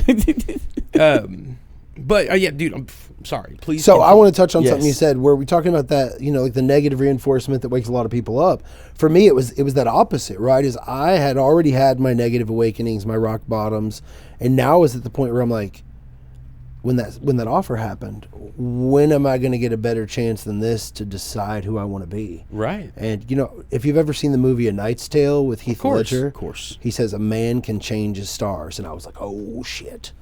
Speaker 2: But yeah, dude, I'm sorry. Please.
Speaker 4: So I
Speaker 2: continue.
Speaker 4: want to touch on something you
Speaker 3: Yes.
Speaker 4: said. Were we talking about that? Like the negative reinforcement that wakes a lot of people up. For me, it was that opposite, right? Is I had already had my negative awakenings, my rock bottoms, and now I was at the point where I'm like, when that offer happened, when am I going to get a better chance than this to decide who I want to be?
Speaker 2: Right.
Speaker 4: And if you've ever seen the movie A Knight's Tale with Heath Ledger,
Speaker 3: of course.
Speaker 4: he says a man can change his stars, and I was like, oh shit.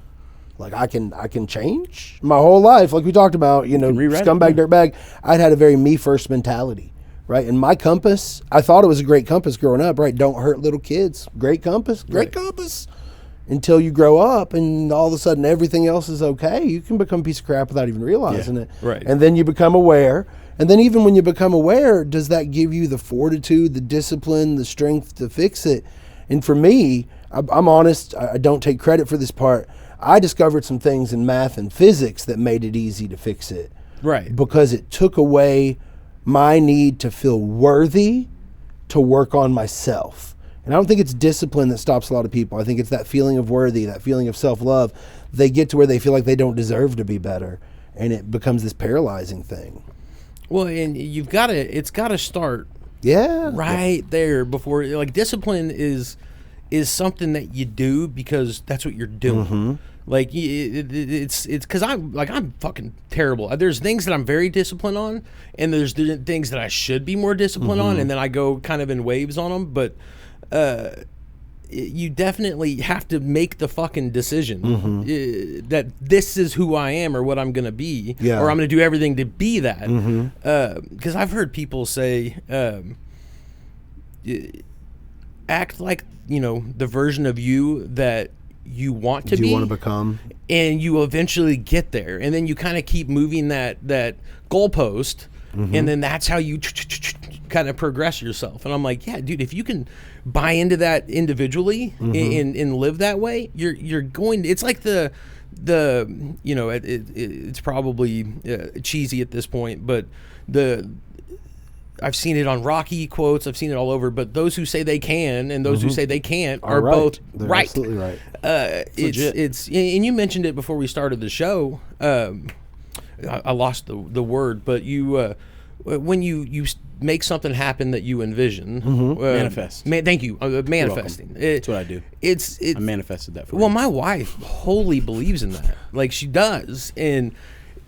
Speaker 4: Like I can change my whole life, like we talked about.
Speaker 3: rewrite it,
Speaker 4: Scumbag,
Speaker 3: yeah.
Speaker 4: dirtbag. I'd had a very me first mentality, right? And my compass, I thought it was a great compass growing up, right? Don't hurt little kids. Great compass, great compass. Until you grow up, and all of a sudden everything else is okay. You can become a piece of crap without even realizing it.
Speaker 2: right.
Speaker 4: And then you become aware. And then even when you become aware, does that give you the fortitude, the discipline, the strength to fix it? And for me, I'm honest. I don't take credit for this part. I discovered some things in math and physics that made it easy to fix it.
Speaker 2: Right.
Speaker 4: Because it took away my need to feel worthy to work on myself. And I don't think it's discipline that stops a lot of people. I think it's that feeling of worthy, that feeling of self-love. They get to where they feel like they don't deserve to be better, and it becomes this paralyzing thing.
Speaker 2: Well, and it's got to start
Speaker 4: Yeah.
Speaker 2: right there before, like, discipline is something that you do because that's what you're doing. Like, it's because I'm fucking terrible. There's things that I'm very disciplined on, and there's things that I should be more disciplined on, and then I go kind of in waves on them. But you definitely have to make the fucking decision that this is who I am or what I'm gonna be, or I'm gonna do everything to be that. Because I've heard people say, act like, you know, the version of you that you want to be.
Speaker 4: Do you want to become?
Speaker 2: And you eventually get there, and then you kind of keep moving that goalpost, and then that's how you kind of progress yourself. And I'm like, yeah, dude, if you can buy into that individually and live that way, you're going. It's like the you know, it's probably cheesy at this point, but I've seen it on Rocky quotes. I've seen it all over. But those who say they can and those who say they can't are
Speaker 4: right.
Speaker 2: both
Speaker 4: They're
Speaker 2: right.
Speaker 4: absolutely right.
Speaker 2: It's and you mentioned it before we started the show. I lost the word, but you when you make something happen that you envision,
Speaker 3: Manifest.
Speaker 2: Thank you, manifesting.
Speaker 3: That's what I do. I manifested that for you.
Speaker 2: Well, my wife wholly believes in that. Like, she does, and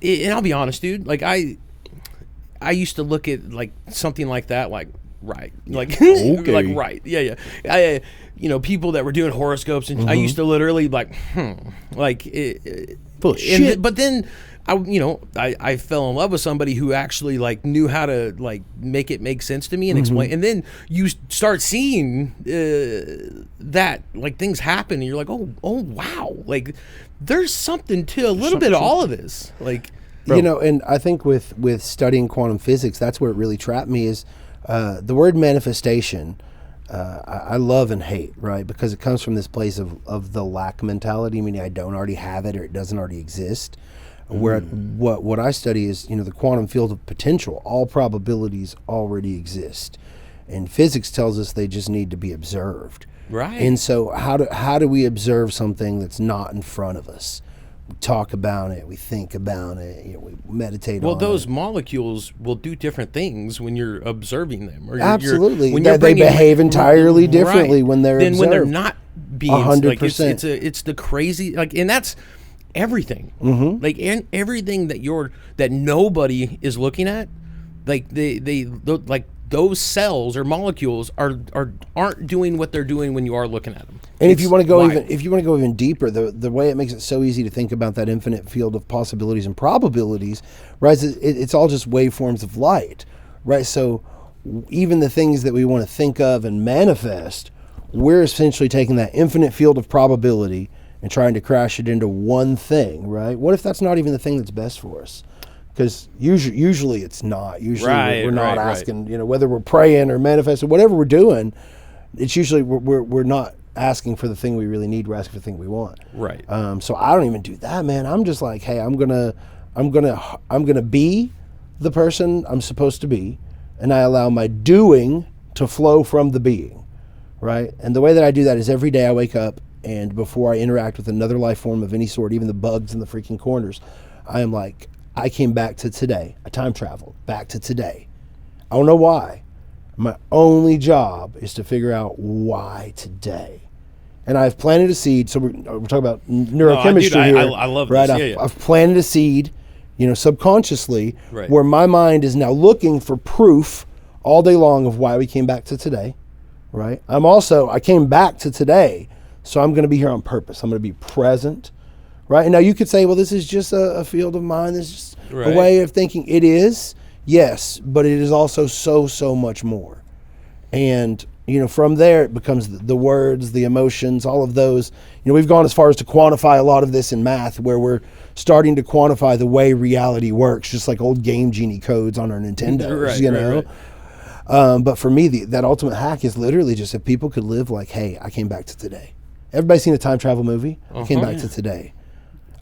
Speaker 2: I'll be honest, dude. Like, I used to look at like something like that, like right, like like right, yeah. I, you know, people that were doing horoscopes, and I used to literally like, like
Speaker 4: Full of shit.
Speaker 2: But then I fell in love with somebody who actually like knew how to like make it make sense to me and explain. And then you start seeing that like things happen, and you're like, oh wow, like there's something to a little bit of all of this, like.
Speaker 4: Bro. You know, and I think with studying quantum physics, that's where it really trapped me is the word manifestation. I love and hate, right? Because it comes from this place of the lack mentality, meaning I don't already have it or it doesn't already exist. Where what I study is, you know, the quantum field of potential. All probabilities already exist, and physics tells us they just need to be observed.
Speaker 2: Right.
Speaker 4: And so how do we observe something that's not in front of us? We talk about it, we think about it, you know, we meditate on it.
Speaker 2: Well, those molecules will do different things when you're observing them. Or
Speaker 4: absolutely.
Speaker 2: When you're
Speaker 4: they behave entirely differently when they're
Speaker 2: than
Speaker 4: observed.
Speaker 2: when they're not being.
Speaker 4: 100%.
Speaker 2: Like it's the crazy, like, and that's everything. Like, and everything that nobody is looking at, like they like those cells or molecules aren't doing what they're doing when you are looking at them.
Speaker 4: And if you want to go even deeper, the way it makes it so easy to think about that infinite field of possibilities and probabilities, right? It's all just waveforms of light, right? So even the things that we want to think of and manifest, we're essentially taking that infinite field of probability and trying to crash it into one thing, right? What if that's not even the thing that's best for us? Because usually it's not. Usually we're not asking, you know, whether we're praying or manifesting, whatever we're doing, it's usually we're not asking for the thing we really need. We're asking for the thing we want.
Speaker 2: Right.
Speaker 4: So I don't even do that, man. I'm just like, hey, I'm gonna be the person I'm supposed to be, and I allow my doing to flow from the being, right? And the way that I do that is every day I wake up, and before I interact with another life form of any sort, even the bugs in the freaking corners, I am like, I came back to today. I time traveled back to today. I don't know why. My only job is to figure out why today. And I've planted a seed. So we're talking about neurochemistry here.
Speaker 2: I love
Speaker 4: right?
Speaker 2: this.
Speaker 4: I've planted a seed, you know, subconsciously,
Speaker 2: right,
Speaker 4: where my mind is now looking for proof all day long of why we came back to today, right? I came back to today, so I'm going to be here on purpose. I'm going to be present, right? And now you could say, well, this is just a field of mind. This is just a way of thinking. It is, yes, but it is also so much more. And, you know, from there it becomes the words, the emotions, all of those. You know, we've gone as far as to quantify a lot of this in math, where we're starting to quantify the way reality works, just like old Game Genie codes on our Nintendos, you know. But for me, that ultimate hack is literally just if people could live like, hey, I came back to today. Everybody's seen a time travel movie? I came back to today.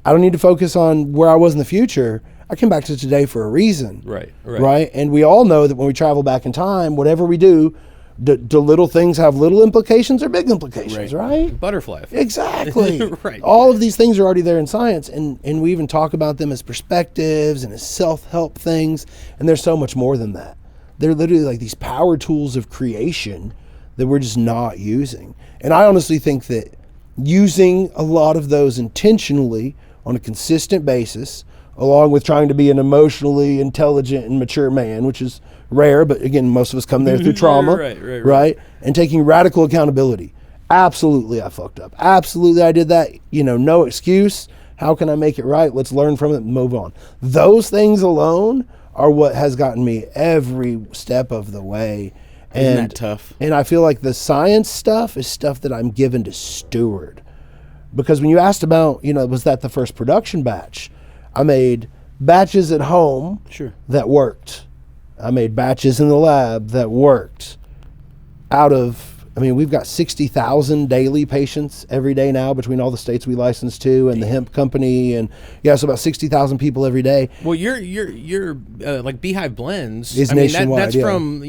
Speaker 4: I don't need to focus on where I was in the future. I came back to today for a reason. Right? And we all know that when we travel back in time, whatever we do, Do little things have little implications or big implications, right?
Speaker 2: Butterfly effect.
Speaker 4: Exactly.
Speaker 2: Right.
Speaker 4: All of these things are already there in science, and we even talk about them as perspectives and as self-help things, and there's so much more than that. They're literally like these power tools of creation that we're just not using. And I honestly think that using a lot of those intentionally on a consistent basis, along with trying to be an emotionally intelligent and mature man, which is rare, but again, most of us come there through trauma, right? And taking radical accountability. Absolutely, I fucked up. Absolutely, I did that. No excuse. How can I make it right? Let's learn from it and move on. Those things alone are what has gotten me every step of the way.
Speaker 3: Isn't that tough?
Speaker 4: And I feel like the science stuff is stuff that I'm given to steward. Because when you asked about, was that the first production batch? I made batches at home that worked. I made batches in the lab that worked. We've got 60,000 daily patients every day now between all the states we license to and the hemp company, and so about 60,000 people every day.
Speaker 2: Well, you're like Beehive Blends
Speaker 4: is nationwide.
Speaker 2: That's from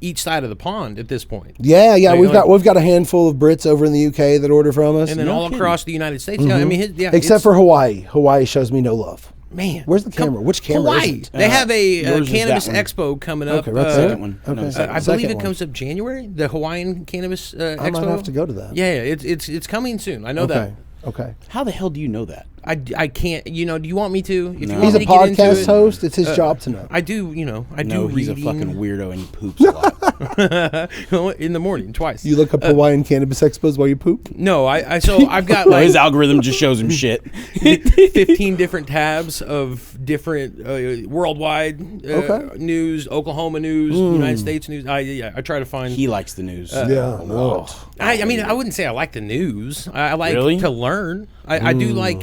Speaker 2: each side of the pond at this point.
Speaker 4: Yeah, we've got a handful of Brits over in the UK that order from us,
Speaker 2: and then all across the United States.
Speaker 4: Mm-hmm. Except for Hawaii. Hawaii shows me no love.
Speaker 2: Man,
Speaker 4: where's the camera? Which camera
Speaker 2: Hawaii.
Speaker 4: is it?
Speaker 2: They have a cannabis expo coming up.
Speaker 4: Okay, right
Speaker 3: second one.
Speaker 4: Okay.
Speaker 2: I believe it comes up January. The Hawaiian cannabis expo.
Speaker 4: I might have to go to that.
Speaker 2: Yeah, it's coming soon. I know that.
Speaker 4: Okay.
Speaker 3: How the hell do you know that?
Speaker 2: I can't. Do you want me to? If you want
Speaker 4: He's
Speaker 2: me
Speaker 4: a
Speaker 2: to get into
Speaker 4: podcast
Speaker 2: it,
Speaker 4: host. It's his job to know.
Speaker 2: I do. I do.
Speaker 3: No, he's
Speaker 2: reading.
Speaker 3: a fucking weirdo and he poops a lot.
Speaker 2: In the morning, twice.
Speaker 4: You look up Hawaiian cannabis expos while you poop?
Speaker 2: No, so I've got
Speaker 3: No, his algorithm just shows him shit.
Speaker 2: 15 different tabs of different worldwide news, Oklahoma news, United States news. I try to find.
Speaker 3: He likes the news.
Speaker 4: No.
Speaker 2: I wouldn't say I like the news. I like to learn. I do like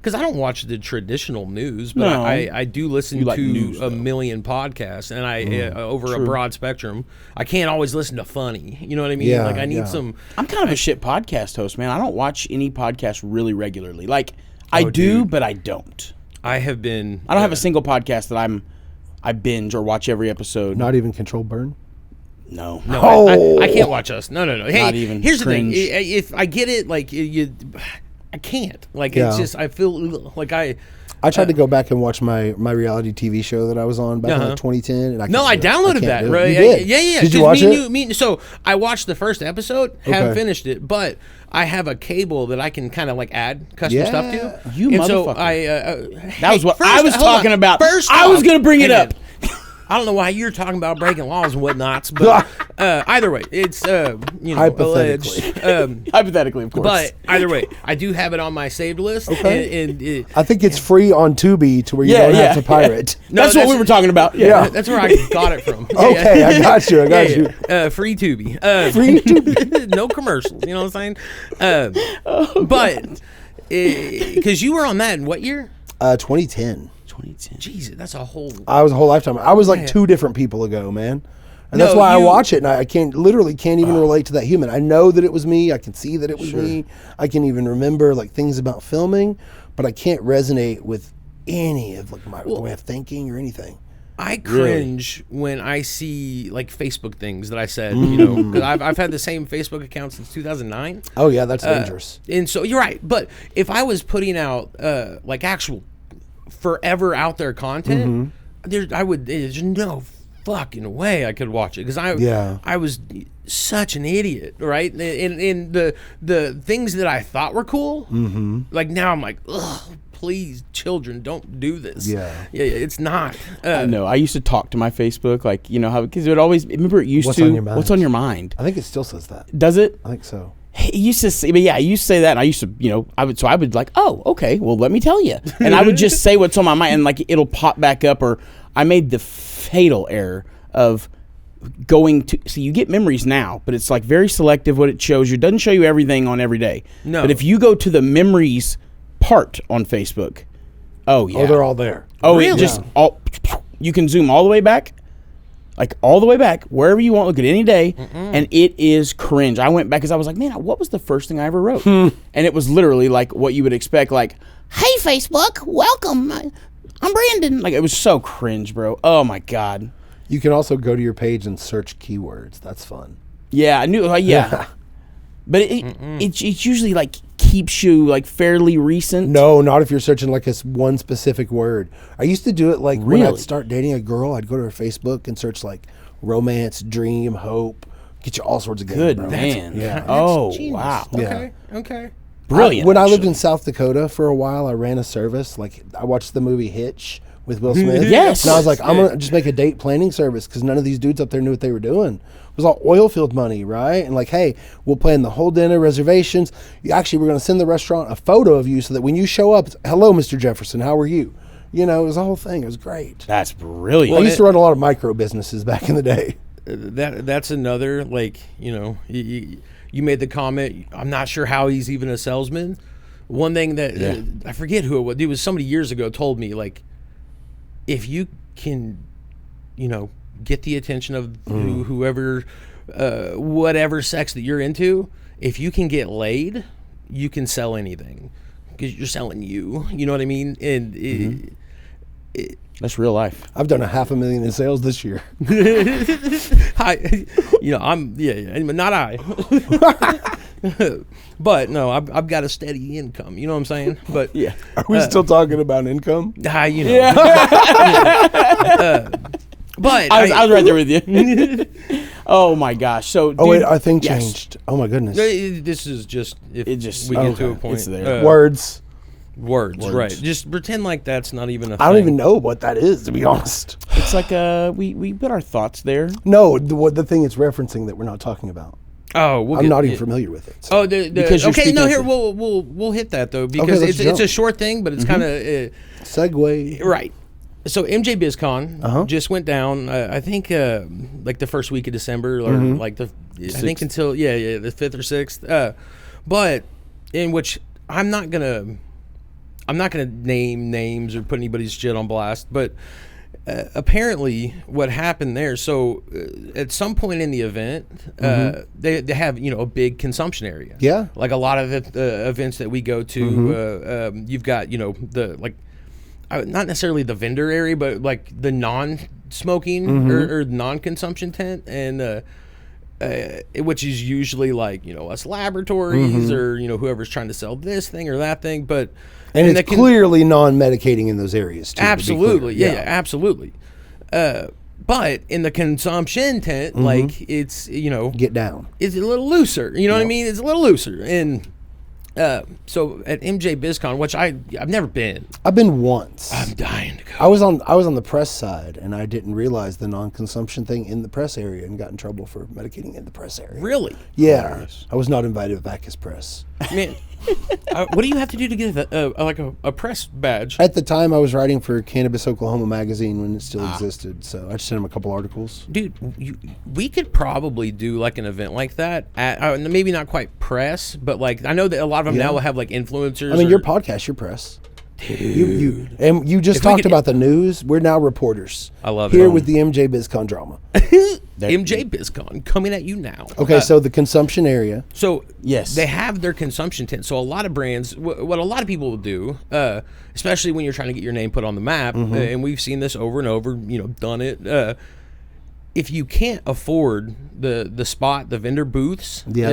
Speaker 2: because I don't watch the traditional news, but
Speaker 3: No.
Speaker 2: I do listen
Speaker 3: like
Speaker 2: to
Speaker 3: news,
Speaker 2: a
Speaker 3: though.
Speaker 2: million podcasts, and I over a broad spectrum. I can't always listen to funny. You know what I mean?
Speaker 4: Yeah,
Speaker 2: Like I need some.
Speaker 3: I'm kind of a shit podcast host, man. I don't watch any podcast really regularly. Like I do,
Speaker 2: dude.
Speaker 3: but I don't.
Speaker 2: I have been.
Speaker 3: I don't have a single podcast that I binge or watch every episode.
Speaker 4: Not even Controlled Burn?
Speaker 3: No.
Speaker 2: No, I can't watch us. No. Hey,
Speaker 3: Not even
Speaker 2: here's
Speaker 3: cringe.
Speaker 2: the thing. If I get it, like I can't. Like it's just I feel like I
Speaker 4: tried to go back and watch my reality TV show that I was on back in 2010. And
Speaker 2: I downloaded that. Right?
Speaker 4: You did?
Speaker 2: Yeah.
Speaker 4: Did you watch it?
Speaker 2: So I watched the first episode, haven't finished it, but I have a cable that I can kind of like add custom stuff to.
Speaker 3: You
Speaker 2: and
Speaker 3: motherfucker.
Speaker 2: So
Speaker 3: That was what I was talking about.
Speaker 2: First
Speaker 3: I was
Speaker 2: off,
Speaker 3: going to bring it up.
Speaker 2: I don't know why you're talking about breaking laws and whatnots, but either way, it's
Speaker 4: Hypothetically.
Speaker 2: alleged.
Speaker 3: Hypothetically, of course.
Speaker 2: But either way, I do have it on my saved list.
Speaker 4: Okay.
Speaker 2: And
Speaker 4: I think it's free on Tubi to where you don't have to pirate.
Speaker 2: No,
Speaker 3: that's what we were talking about.
Speaker 4: Yeah.
Speaker 2: That's where I got it from.
Speaker 4: Okay, I got you.
Speaker 2: Free Tubi.
Speaker 4: Free Tubi.
Speaker 2: No commercials. You know what I'm saying? But because you were on that in what year?
Speaker 4: 2010.
Speaker 3: 2010.
Speaker 2: Jesus, that's a whole.
Speaker 4: I was a whole lifetime. I was like two different people ago, man. And that's
Speaker 2: No,
Speaker 4: why I
Speaker 2: you-
Speaker 4: watch it, and I can't even relate to that human. I know that it was me. I can see that it was me. I can even remember like things about filming, but I can't resonate with any of like my way of thinking or anything.
Speaker 2: I cringe when I see like Facebook things that I said, because I've had the same Facebook account since 2009.
Speaker 4: Oh yeah, that's dangerous.
Speaker 2: And so you're right, but if I was putting out like actual forever out there content, there's no fucking way I could watch it because I was such an idiot, right? And the things that I thought were cool, like now I'm like, ugh, please, children, don't do this. Yeah, it's not.
Speaker 3: No, I used to talk to my Facebook, like how because it would always remember it used
Speaker 4: What's
Speaker 3: to.
Speaker 4: on your mind?
Speaker 3: What's on your mind?
Speaker 4: I think it still says that.
Speaker 3: Does it?
Speaker 4: I think so.
Speaker 3: It used to say, but yeah, I used to say that, and I used to, I would like, oh, okay, well, let me tell you, and I would just say what's on my mind, and like it'll pop back up, or I made the fatal error of going to see you get memories now, but it's like very selective what it shows you. It doesn't show you everything on every day.
Speaker 2: No.
Speaker 3: But if you go to the memories part on Facebook, oh yeah,
Speaker 4: they're all there.
Speaker 3: Oh,
Speaker 2: Really?
Speaker 3: it just all you can zoom all the way back. Like all the way back, wherever you want, look at any day, and it is cringe. I went back because I was like, man, what was the first thing I ever wrote? And it was literally like what you would expect, like, hey, Facebook, welcome. I'm Brandon. Like, it was so cringe, bro. Oh, my God.
Speaker 4: You can also go to your page and search keywords. That's fun.
Speaker 3: Yeah, I knew. Yeah, but it's usually like keeps you like fairly recent.
Speaker 4: No, not if you're searching like one specific word. I used to do it like when
Speaker 3: Really?
Speaker 4: I'd start dating a girl, I'd go to her Facebook and search like romance, dream, hope, get you all sorts of
Speaker 3: Good
Speaker 4: bro.
Speaker 3: man.
Speaker 4: Yeah.
Speaker 3: Oh
Speaker 2: Genius.
Speaker 3: wow.
Speaker 2: Okay. Okay.
Speaker 3: Brilliant.
Speaker 4: When I lived
Speaker 3: actually.
Speaker 4: in South Dakota for a while, I ran a service. Like I watched the movie Hitch with Will Smith.
Speaker 3: Yes.
Speaker 4: And I was like, I'm gonna just make a date planning service because none of these dudes up there knew what they were doing. It was all oil field money, right? And like, hey, we'll plan the whole dinner, reservations. Actually, we're gonna send the restaurant a photo of you so that when you show up, it's, hello, Mr. Jefferson, how are you? You know, it was a whole thing. It was great.
Speaker 3: That's brilliant.
Speaker 4: I used to run a lot of micro businesses back in the day.
Speaker 2: That's another, like, you know, you made the comment, I'm not sure how he's even a salesman. One thing that I forget who it was. It was somebody years ago told me, like, if you can, you know, get the attention of whoever, whatever sex that you're into, if you can get laid, you can sell anything because you're selling you. You know what I mean? And
Speaker 3: That's real life.
Speaker 4: I've done $500,000 in sales this year.
Speaker 2: not I. But no, I've got a steady income. You know what I'm saying? But
Speaker 3: Yeah.
Speaker 4: Are we still talking about income?
Speaker 2: you know. But
Speaker 3: I was right there with you. Oh my gosh. So
Speaker 4: Oh, wait,
Speaker 3: dude,
Speaker 4: our thing
Speaker 3: yes.
Speaker 4: changed. Oh, my goodness.
Speaker 2: This is just if
Speaker 3: It just-
Speaker 2: we get to a
Speaker 4: okay,
Speaker 2: point.
Speaker 3: it's there.
Speaker 4: Words.
Speaker 2: Words, right? Just pretend like that's not even a thing.
Speaker 4: I don't even know what that is, to be honest.
Speaker 3: It's like we put our thoughts there.
Speaker 4: No, the thing it's referencing that we're not talking about.
Speaker 2: Oh,
Speaker 4: I'm not even familiar with it. So.
Speaker 2: Oh,
Speaker 3: Because you're
Speaker 2: okay.
Speaker 3: speaking
Speaker 2: No,
Speaker 3: of
Speaker 2: here
Speaker 3: the-
Speaker 2: we'll hit that though because
Speaker 4: let's
Speaker 2: it's a
Speaker 4: jump.
Speaker 2: short thing, but it's kind of
Speaker 4: Segue.
Speaker 2: right. So MJ BizCon
Speaker 4: Uh-huh.
Speaker 2: just went down. I think like the first week of December, or like I think until the 5th or 6th. But in which I'm not gonna name names or put anybody's shit on blast. But apparently, what happened there? So at some point in the event, they have a big consumption area.
Speaker 4: Yeah.
Speaker 2: like a lot of events that we go to. You've got the like. Not necessarily the vendor area, but like the non-smoking or non-consumption tent, and which is usually like us laboratories or whoever's trying to sell this thing or that thing. But
Speaker 4: And it's clearly non-medicating in those areas, too.
Speaker 2: absolutely, yeah, absolutely. But in the consumption tent, like it's
Speaker 4: Get down.
Speaker 2: it's a little looser. You know what I mean? It's a little looser, and so at MJ BizCon, which I've never been.
Speaker 4: I've been once.
Speaker 2: I'm dying to go.
Speaker 4: I was on the press side, and I didn't realize the non-consumption thing in the press area, and got in trouble for medicating in the press area.
Speaker 2: Really?
Speaker 4: Yeah, I was not invited back as press.
Speaker 2: Man, what do you have to do to get a press badge?
Speaker 4: At the time, I was writing for Cannabis Oklahoma magazine when it still existed, so I just sent him a couple articles.
Speaker 2: Dude, we could probably do like an event like that at maybe not quite press, but like I know that a lot of them now will have like influencers.
Speaker 4: I mean,
Speaker 2: or,
Speaker 4: your podcast, your press.
Speaker 2: dude.
Speaker 4: You just
Speaker 2: If we
Speaker 4: talked
Speaker 2: could-
Speaker 4: about the news. We're now reporters.
Speaker 2: I love it.
Speaker 4: Here with the MJ BizCon drama.
Speaker 2: MJ BizCon coming at you now.
Speaker 4: Okay, so the consumption area.
Speaker 2: So
Speaker 3: Yes.
Speaker 2: they have their consumption tent. So a lot of brands, what a lot of people will do, especially when you're trying to get your name put on the map, and we've seen this over and over, done it. If you can't afford the spot, the vendor booths,
Speaker 4: You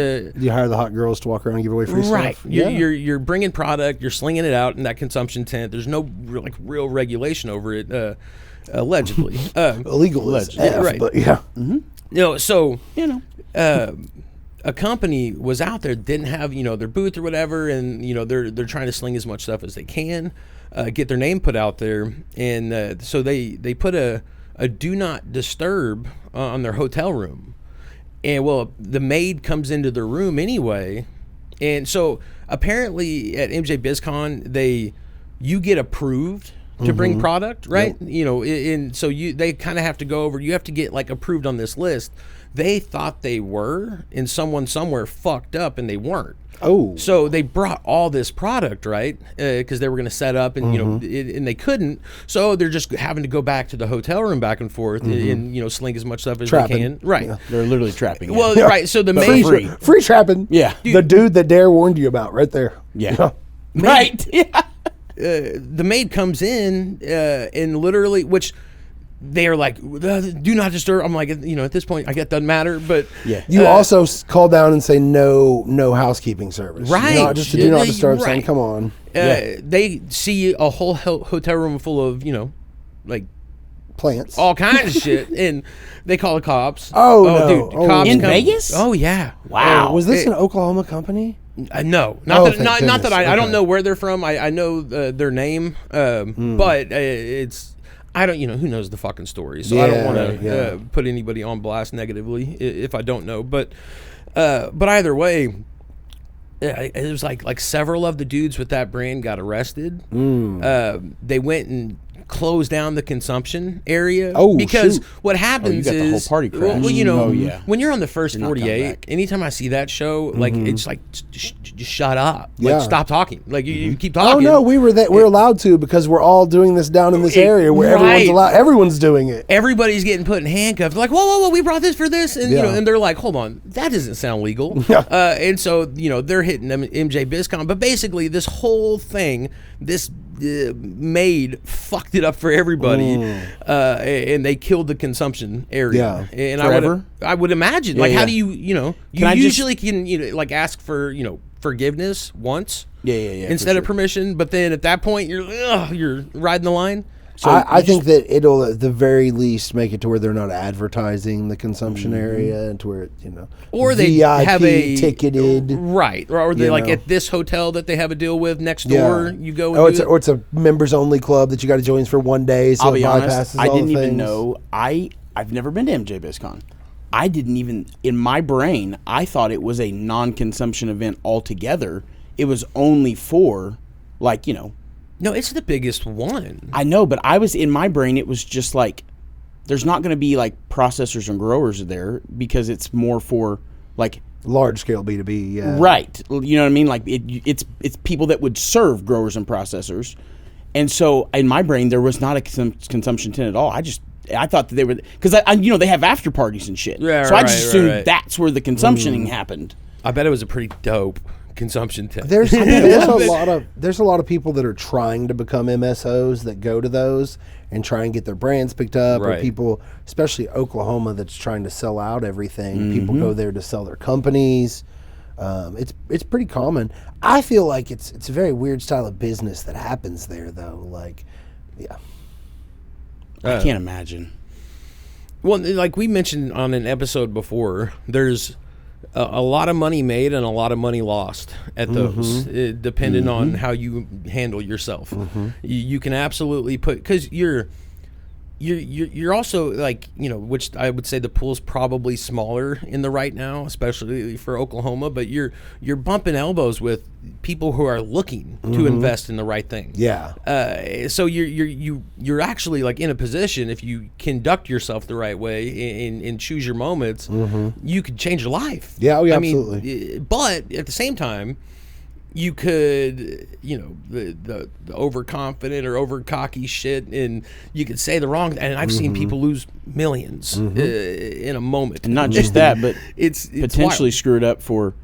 Speaker 4: hire the hot girls to walk around and give away free
Speaker 2: right?
Speaker 4: stuff.
Speaker 2: You're bringing product, you're slinging it out in that consumption tent. There's no real regulation over it, allegedly.
Speaker 4: Illegal as F,
Speaker 2: right.
Speaker 4: but yeah.
Speaker 2: So a company was out there, didn't have their booth or whatever, and they're trying to sling as much stuff as they can, get their name put out there, and so they put a do not disturb on their hotel room, and the maid comes into the room anyway, and so apparently at MJ BizCon you get approved to bring product, right? And so they kind of have to go over. You have to get like approved on this list. They thought they were, and someone somewhere fucked up, and they weren't.
Speaker 4: Oh.
Speaker 2: So they brought all this product, right? Because they were going to set up, and and they couldn't. So they're just having to go back to the hotel room back and forth, and sling as much stuff as
Speaker 4: Trapping.
Speaker 2: they can, right?
Speaker 4: Yeah.
Speaker 3: They're literally trapping. you.
Speaker 2: Well, right. So the maid,
Speaker 4: Free trapping.
Speaker 3: Yeah.
Speaker 4: The dude that Dare warned you about right there.
Speaker 3: Yeah. Right. Yeah.
Speaker 2: the maid comes in and literally, which they're like, do not disturb. I'm like, you know, at this point, I guess it doesn't matter. But
Speaker 4: You also call down and say no housekeeping service.
Speaker 2: Right.
Speaker 4: Not just to do not disturb
Speaker 2: Right.
Speaker 4: sign. Come on.
Speaker 2: They see a whole hotel room full of, you know, like
Speaker 4: Plants.
Speaker 2: all kinds of shit, and they call the cops.
Speaker 4: Oh, no.
Speaker 2: dude,
Speaker 4: Oh,
Speaker 2: cops
Speaker 3: In
Speaker 2: come-
Speaker 3: Vegas?
Speaker 2: Oh yeah.
Speaker 3: Wow.
Speaker 4: Was this an Oklahoma company?
Speaker 2: No,
Speaker 4: Oh,
Speaker 2: not that.
Speaker 4: thank
Speaker 2: Not that
Speaker 4: goodness.
Speaker 2: I don't
Speaker 4: Okay.
Speaker 2: know where they're from. I know their name, but it's. I don't, you know, who knows the fucking story, so I don't
Speaker 4: Yeah,
Speaker 2: want
Speaker 4: right,
Speaker 2: to
Speaker 4: yeah.
Speaker 2: put anybody on blast negatively if I don't know. But either way, it was like several of the dudes with that brand got arrested. They went and closed down the consumption area.
Speaker 4: Oh,
Speaker 2: because
Speaker 4: shoot.
Speaker 2: what happens
Speaker 3: got the whole
Speaker 2: is
Speaker 3: party crash.
Speaker 2: well, you know,
Speaker 3: Oh, yeah.
Speaker 2: when you're on the first
Speaker 3: not coming
Speaker 2: 48,
Speaker 3: back.
Speaker 2: anytime I see that show, like it's like just shut up, like
Speaker 4: Yeah.
Speaker 2: stop talking, like you keep
Speaker 4: Oh
Speaker 2: talking.
Speaker 4: no, we're allowed to because we're all doing this down in this area where
Speaker 2: Right.
Speaker 4: everyone's allowed. Everyone's doing it.
Speaker 2: Everybody's getting put in handcuffs. Like, whoa, we brought this for this, and you
Speaker 4: Yeah.
Speaker 2: know, and they're like, hold on, that doesn't sound legal. And so you know, they're hitting them MJ BizCon, but basically this whole thing, this maid fucked it up for everybody, and they killed the consumption area.
Speaker 4: Yeah.
Speaker 2: And
Speaker 3: Forever?
Speaker 2: I would imagine, like, how
Speaker 3: yeah.
Speaker 2: do you know, you
Speaker 3: Can I just-
Speaker 2: usually can, you know, like ask for, you know, forgiveness once.
Speaker 3: Yeah,
Speaker 2: Instead
Speaker 3: for
Speaker 2: of permission, but then at that point you're riding the line.
Speaker 3: So
Speaker 4: I think that it'll at the very least make it to where they're not advertising the consumption area and to where you know,
Speaker 2: Or they
Speaker 4: VIP
Speaker 2: have a
Speaker 4: ticketed.
Speaker 2: right, or they
Speaker 4: You
Speaker 2: like
Speaker 4: know.
Speaker 2: at this hotel that they have a deal with next door. You go. And
Speaker 4: Oh,
Speaker 2: do
Speaker 4: or it's a members only club that you got to join for one day. So
Speaker 3: I'll
Speaker 4: it
Speaker 3: be honest,
Speaker 4: bypasses
Speaker 3: I
Speaker 4: all
Speaker 3: didn't
Speaker 4: the
Speaker 3: even
Speaker 4: things.
Speaker 3: know. I've never been to MJ BizCon. I didn't even, in my brain, I thought it was a non-consumption event altogether. It was only for, like, you know,
Speaker 2: No, it's the biggest one.
Speaker 3: I know, but I was in my brain. It was just like, there's not going to be like processors and growers there because it's more for like
Speaker 4: Large scale B2B. Yeah.
Speaker 3: right. You know what I mean? Like it's people that would serve growers and processors, and so in my brain there was not a consumption tent at all. I thought that they were because I you know they have after parties and shit.
Speaker 2: Yeah,
Speaker 3: so I just
Speaker 2: right,
Speaker 3: assumed
Speaker 2: right.
Speaker 3: that's where the consumptioning happened.
Speaker 2: I bet it was a pretty dope consumption tent.
Speaker 4: There's a lot of people that are trying to become MSOs that go to those and try and get their brands picked up, or
Speaker 2: Right.
Speaker 4: people, especially Oklahoma, that's trying to sell out everything. People go there to sell their companies. It's pretty common. I feel like it's a very weird style of business that happens there, though. Like, yeah,
Speaker 3: I can't imagine.
Speaker 2: Well, like we mentioned on an episode before, there's a lot of money made and a lot of money lost at those, depending on how you handle yourself. You can absolutely put, because you're also like, you know, which I would say the pool's probably smaller in the right now, especially for Oklahoma, but you're bumping elbows with people who are looking to invest in the right thing.
Speaker 4: yeah.
Speaker 2: So you're actually like in a position, if you conduct yourself the right way and choose your moments, you could change your life.
Speaker 4: Yeah, oh, yeah,
Speaker 2: I mean,
Speaker 4: absolutely.
Speaker 2: but at the same time, you could, you know, the overconfident or over cocky shit, and you could say the wrong. And I've seen people lose millions in a moment.
Speaker 3: And not just that, but
Speaker 2: it's
Speaker 3: potentially
Speaker 2: wild.
Speaker 3: screwed up for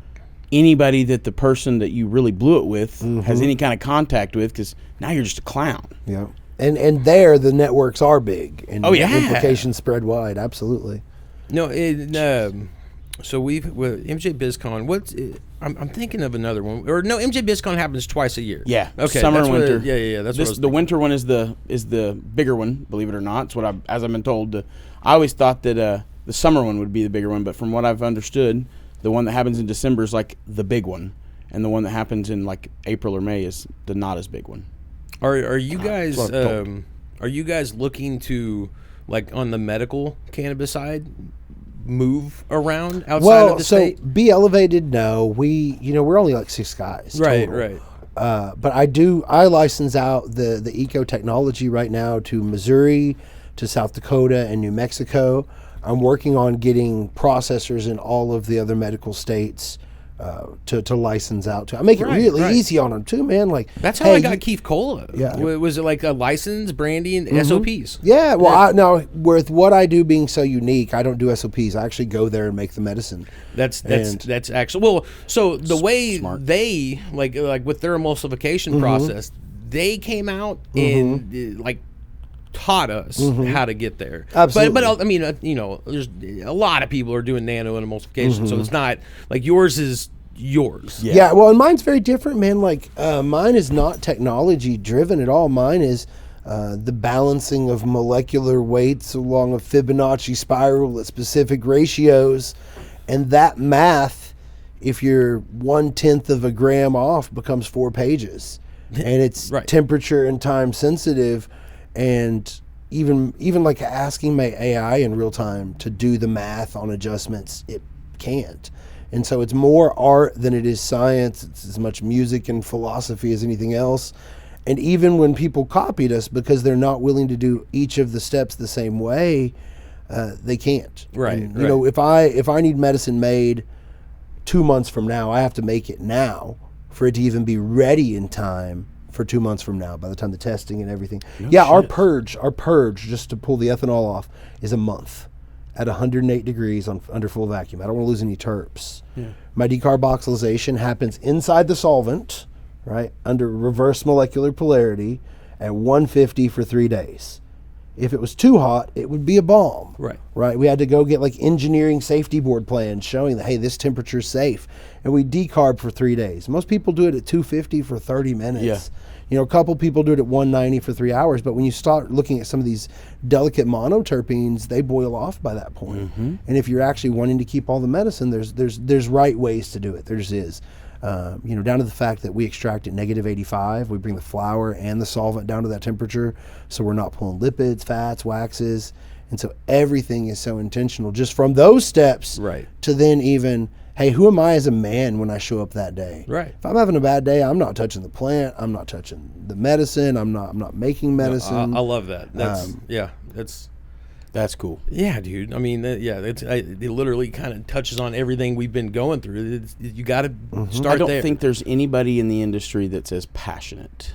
Speaker 3: anybody that the person that you really blew it with has any kind of contact with, because now you're just a clown.
Speaker 4: Yeah. And there the networks are big and
Speaker 2: Oh, yeah.
Speaker 4: implications spread wide. Absolutely.
Speaker 2: No, so with MJ BizCon. What's I'm thinking of another one. Or no, MJ BizCon happens twice a year.
Speaker 3: Yeah,
Speaker 2: Okay.
Speaker 3: summer
Speaker 2: that's
Speaker 3: and
Speaker 2: what-
Speaker 3: winter.
Speaker 2: yeah. That's what I was
Speaker 3: the winter one is the bigger one. Believe it or not, it's what as I've been told. I always thought that the summer one would be the bigger one, but from what I've understood, the one that happens in December is like the big one, and the one that happens in like April or May is the not as big one.
Speaker 2: Are you guys
Speaker 4: what I'm told.
Speaker 2: are you guys looking to, like, on the medical cannabis side, move around outside of the state?
Speaker 4: Be elevated. No, we're only like 6 guys.
Speaker 2: Right,
Speaker 4: total.
Speaker 2: right.
Speaker 4: But I license out the eco technology right now to Missouri, to South Dakota, and New Mexico. I'm working on getting processors in all of the other medical states to license out to. I make it
Speaker 2: Right,
Speaker 4: really
Speaker 2: right.
Speaker 4: easy on them too, man. Like,
Speaker 2: That's how
Speaker 4: hey,
Speaker 2: I got Keith Cola.
Speaker 4: Yeah.
Speaker 2: Was it like a license, branding, SOPs?
Speaker 4: Yeah, well, now with what I do being so unique, I don't do SOPs. I actually go there and make the medicine.
Speaker 2: That's
Speaker 4: And-
Speaker 2: actually, well. So the way
Speaker 3: smart.
Speaker 2: they like with their emulsification process, they came out and like taught us how to get there.
Speaker 4: Absolutely.
Speaker 2: But I mean, there's a lot of people are doing nano and emulsification, so it's not like yours is yours.
Speaker 4: Yeah, well, and mine's very different, man. Like, mine is not technology driven at all. Mine is the balancing of molecular weights along a Fibonacci spiral at specific ratios, and that math, if you're 1/10 of a gram off, becomes 4 pages, and it's temperature and time sensitive, and even like asking my AI in real time to do the math on adjustments, it can't. And so it's more art than it is science. It's as much music and philosophy as anything else. And even when people copied us, because they're not willing to do each of the steps the same way, they can't.
Speaker 2: Right.
Speaker 4: And, you know, if I need medicine made 2 months from now, I have to make it now for it to even be ready in time for 2 months from now, by the time the testing and everything. Our purge, just to pull the ethanol off, is a month at 108 degrees under full vacuum. I don't want to lose any terps. My decarboxylation happens inside the solvent, right, under reverse molecular polarity at 150 for 3 days. If it was too hot, it would be a bomb. Right. We had to go get like engineering safety board plans showing that, hey, this temperature is safe. And we decarb for 3 days. Most people do it at 250 for 30 minutes.
Speaker 3: Yeah.
Speaker 4: You know, a couple people do it at 190 for 3 hours. But when you start looking at some of these delicate monoterpenes, they boil off by that point. And if you're actually wanting to keep all the medicine, there's right ways to do it. There just is. You know, down to the fact that we extract at -85. We bring the flour and the solvent down to that temperature, so we're not pulling lipids, fats, waxes. And so everything is so intentional just from those steps to then even, hey, who am I as a man when I show up that day? If I'm having a bad day, I'm not touching the plant. I'm not touching the medicine. I'm not making medicine.
Speaker 2: I love that. That's
Speaker 3: cool.
Speaker 2: Yeah, dude. I mean, it literally kind of touches on everything we've been going through. You got to start there.
Speaker 3: I don't think there's anybody in the industry that's as passionate.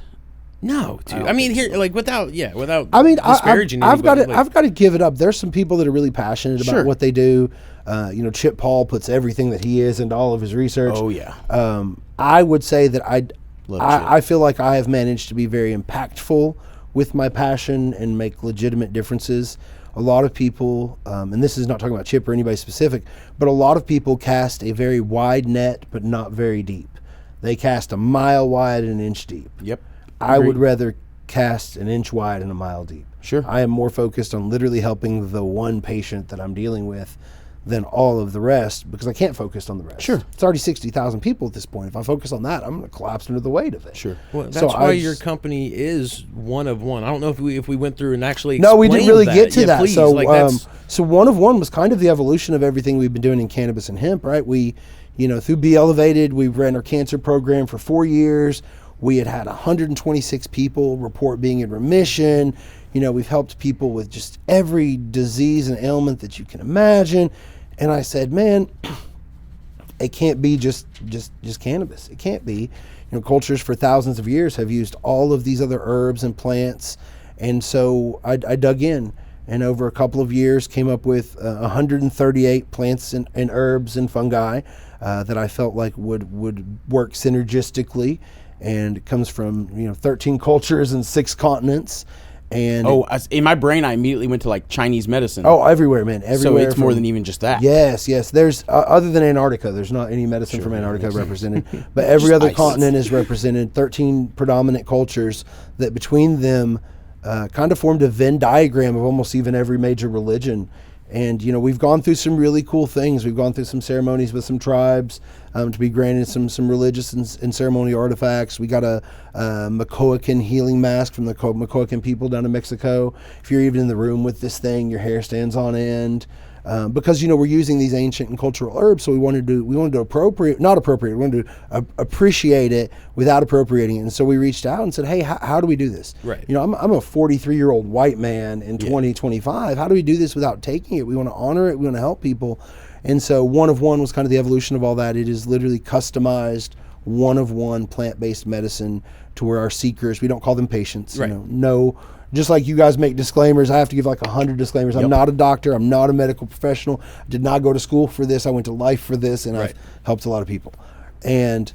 Speaker 2: No, dude. I mean, here, like, without
Speaker 4: I've
Speaker 2: disparaging
Speaker 4: got
Speaker 2: anybody,
Speaker 4: I've got to give it up. There's some people that are really passionate about what they do. You know, Chip Paul puts everything that he is into all of his research.
Speaker 3: Oh yeah.
Speaker 4: I would say that I feel like I have managed to be very impactful with my passion and make legitimate differences. A lot of people, and this is not talking about Chip or anybody specific, but a lot of people cast a very wide net, but not very deep. They cast a mile wide and an inch deep.
Speaker 3: Yep.
Speaker 4: I would rather cast an inch wide and a mile deep.
Speaker 3: Sure.
Speaker 4: I am more focused on literally helping the one patient that I'm dealing with than all of the rest, because I can't focus on the rest.
Speaker 3: Sure.
Speaker 4: It's already 60,000 people at this point. If I focus on that, I'm going to collapse under the weight of it.
Speaker 3: Sure.
Speaker 2: Well, that's why your company is one of one. I don't know if we went through and actually
Speaker 4: No, we didn't really get to that.
Speaker 2: Please,
Speaker 4: so one of one was kind of the evolution of everything we've been doing in cannabis and hemp, right? We, you know, through Be Elevated, we ran our cancer program for 4 years. We had 126 people report being in remission. You know, we've helped people with just every disease and ailment that you can imagine. And I said, man, it can't be just cannabis. It can't be. You know, cultures for thousands of years have used all of these other herbs and plants. And so I dug in, and over a couple of years came up with 138 plants and herbs and fungi that I felt like would work synergistically. And it comes from, you know, 13 cultures and 6 continents. And
Speaker 3: in my brain, I immediately went to like Chinese medicine.
Speaker 4: Oh, everywhere, man. Everywhere.
Speaker 3: So it's more than even just that.
Speaker 4: Yes. There's other than Antarctica, there's not any medicine from Antarctica represented, but every other continent is represented. 13 predominant cultures that between them kind of formed a Venn diagram of almost even every major religion. And, you know, we've gone through some really cool things. We've gone through some ceremonies with some tribes to be granted some religious and ceremonial artifacts. We got a Macoacan healing mask from the Macoacan people down in Mexico. If you're even in the room with this thing, your hair stands on end. Because, you know, we're using these ancient and cultural herbs, so we wanted to we wanted to appreciate it without appropriating it. And so we reached out and said, hey, how do we do this?
Speaker 2: Right.
Speaker 4: You know, I'm a 43-year-old white man in 2025. How do we do this without taking it? We want to honor it. We want to help people. And so one of one was kind of the evolution of all that. It is literally customized one of one plant-based medicine to where our seekers, we don't call them patients.
Speaker 2: Right.
Speaker 4: You know, just like you guys make disclaimers, I have to give like 100 disclaimers. I'm not a doctor. I'm not a medical professional. I did not go to school for this. I went to life for this, and I've helped a lot of people. And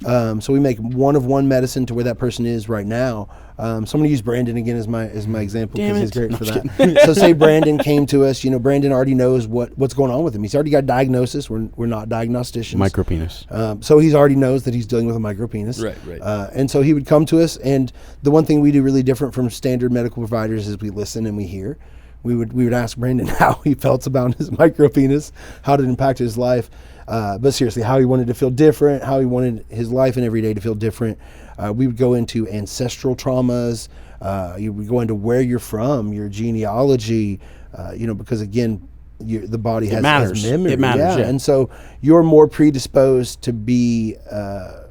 Speaker 4: So we make one of one medicine to where that person is right now. So I'm going to use Brandon again as my example because he's great for that. So say Brandon came to us, Brandon already knows what's going on with him. He's already got a diagnosis. We're not diagnosticians.
Speaker 3: Micropenis.
Speaker 4: So he's already knows that he's dealing with a micropenis.
Speaker 2: Right.
Speaker 4: And so he would come to us, and the one thing we do really different from standard medical providers is we listen and we hear. We would ask Brandon how he felt about his micropenis, how it impacted his life. But seriously, how he wanted to feel different, how he wanted his life and every day to feel different. We would go into ancestral traumas. You would go into where you're from, your genealogy, because again, the body has memory.
Speaker 3: It matters. Yeah.
Speaker 4: And so you're more predisposed to be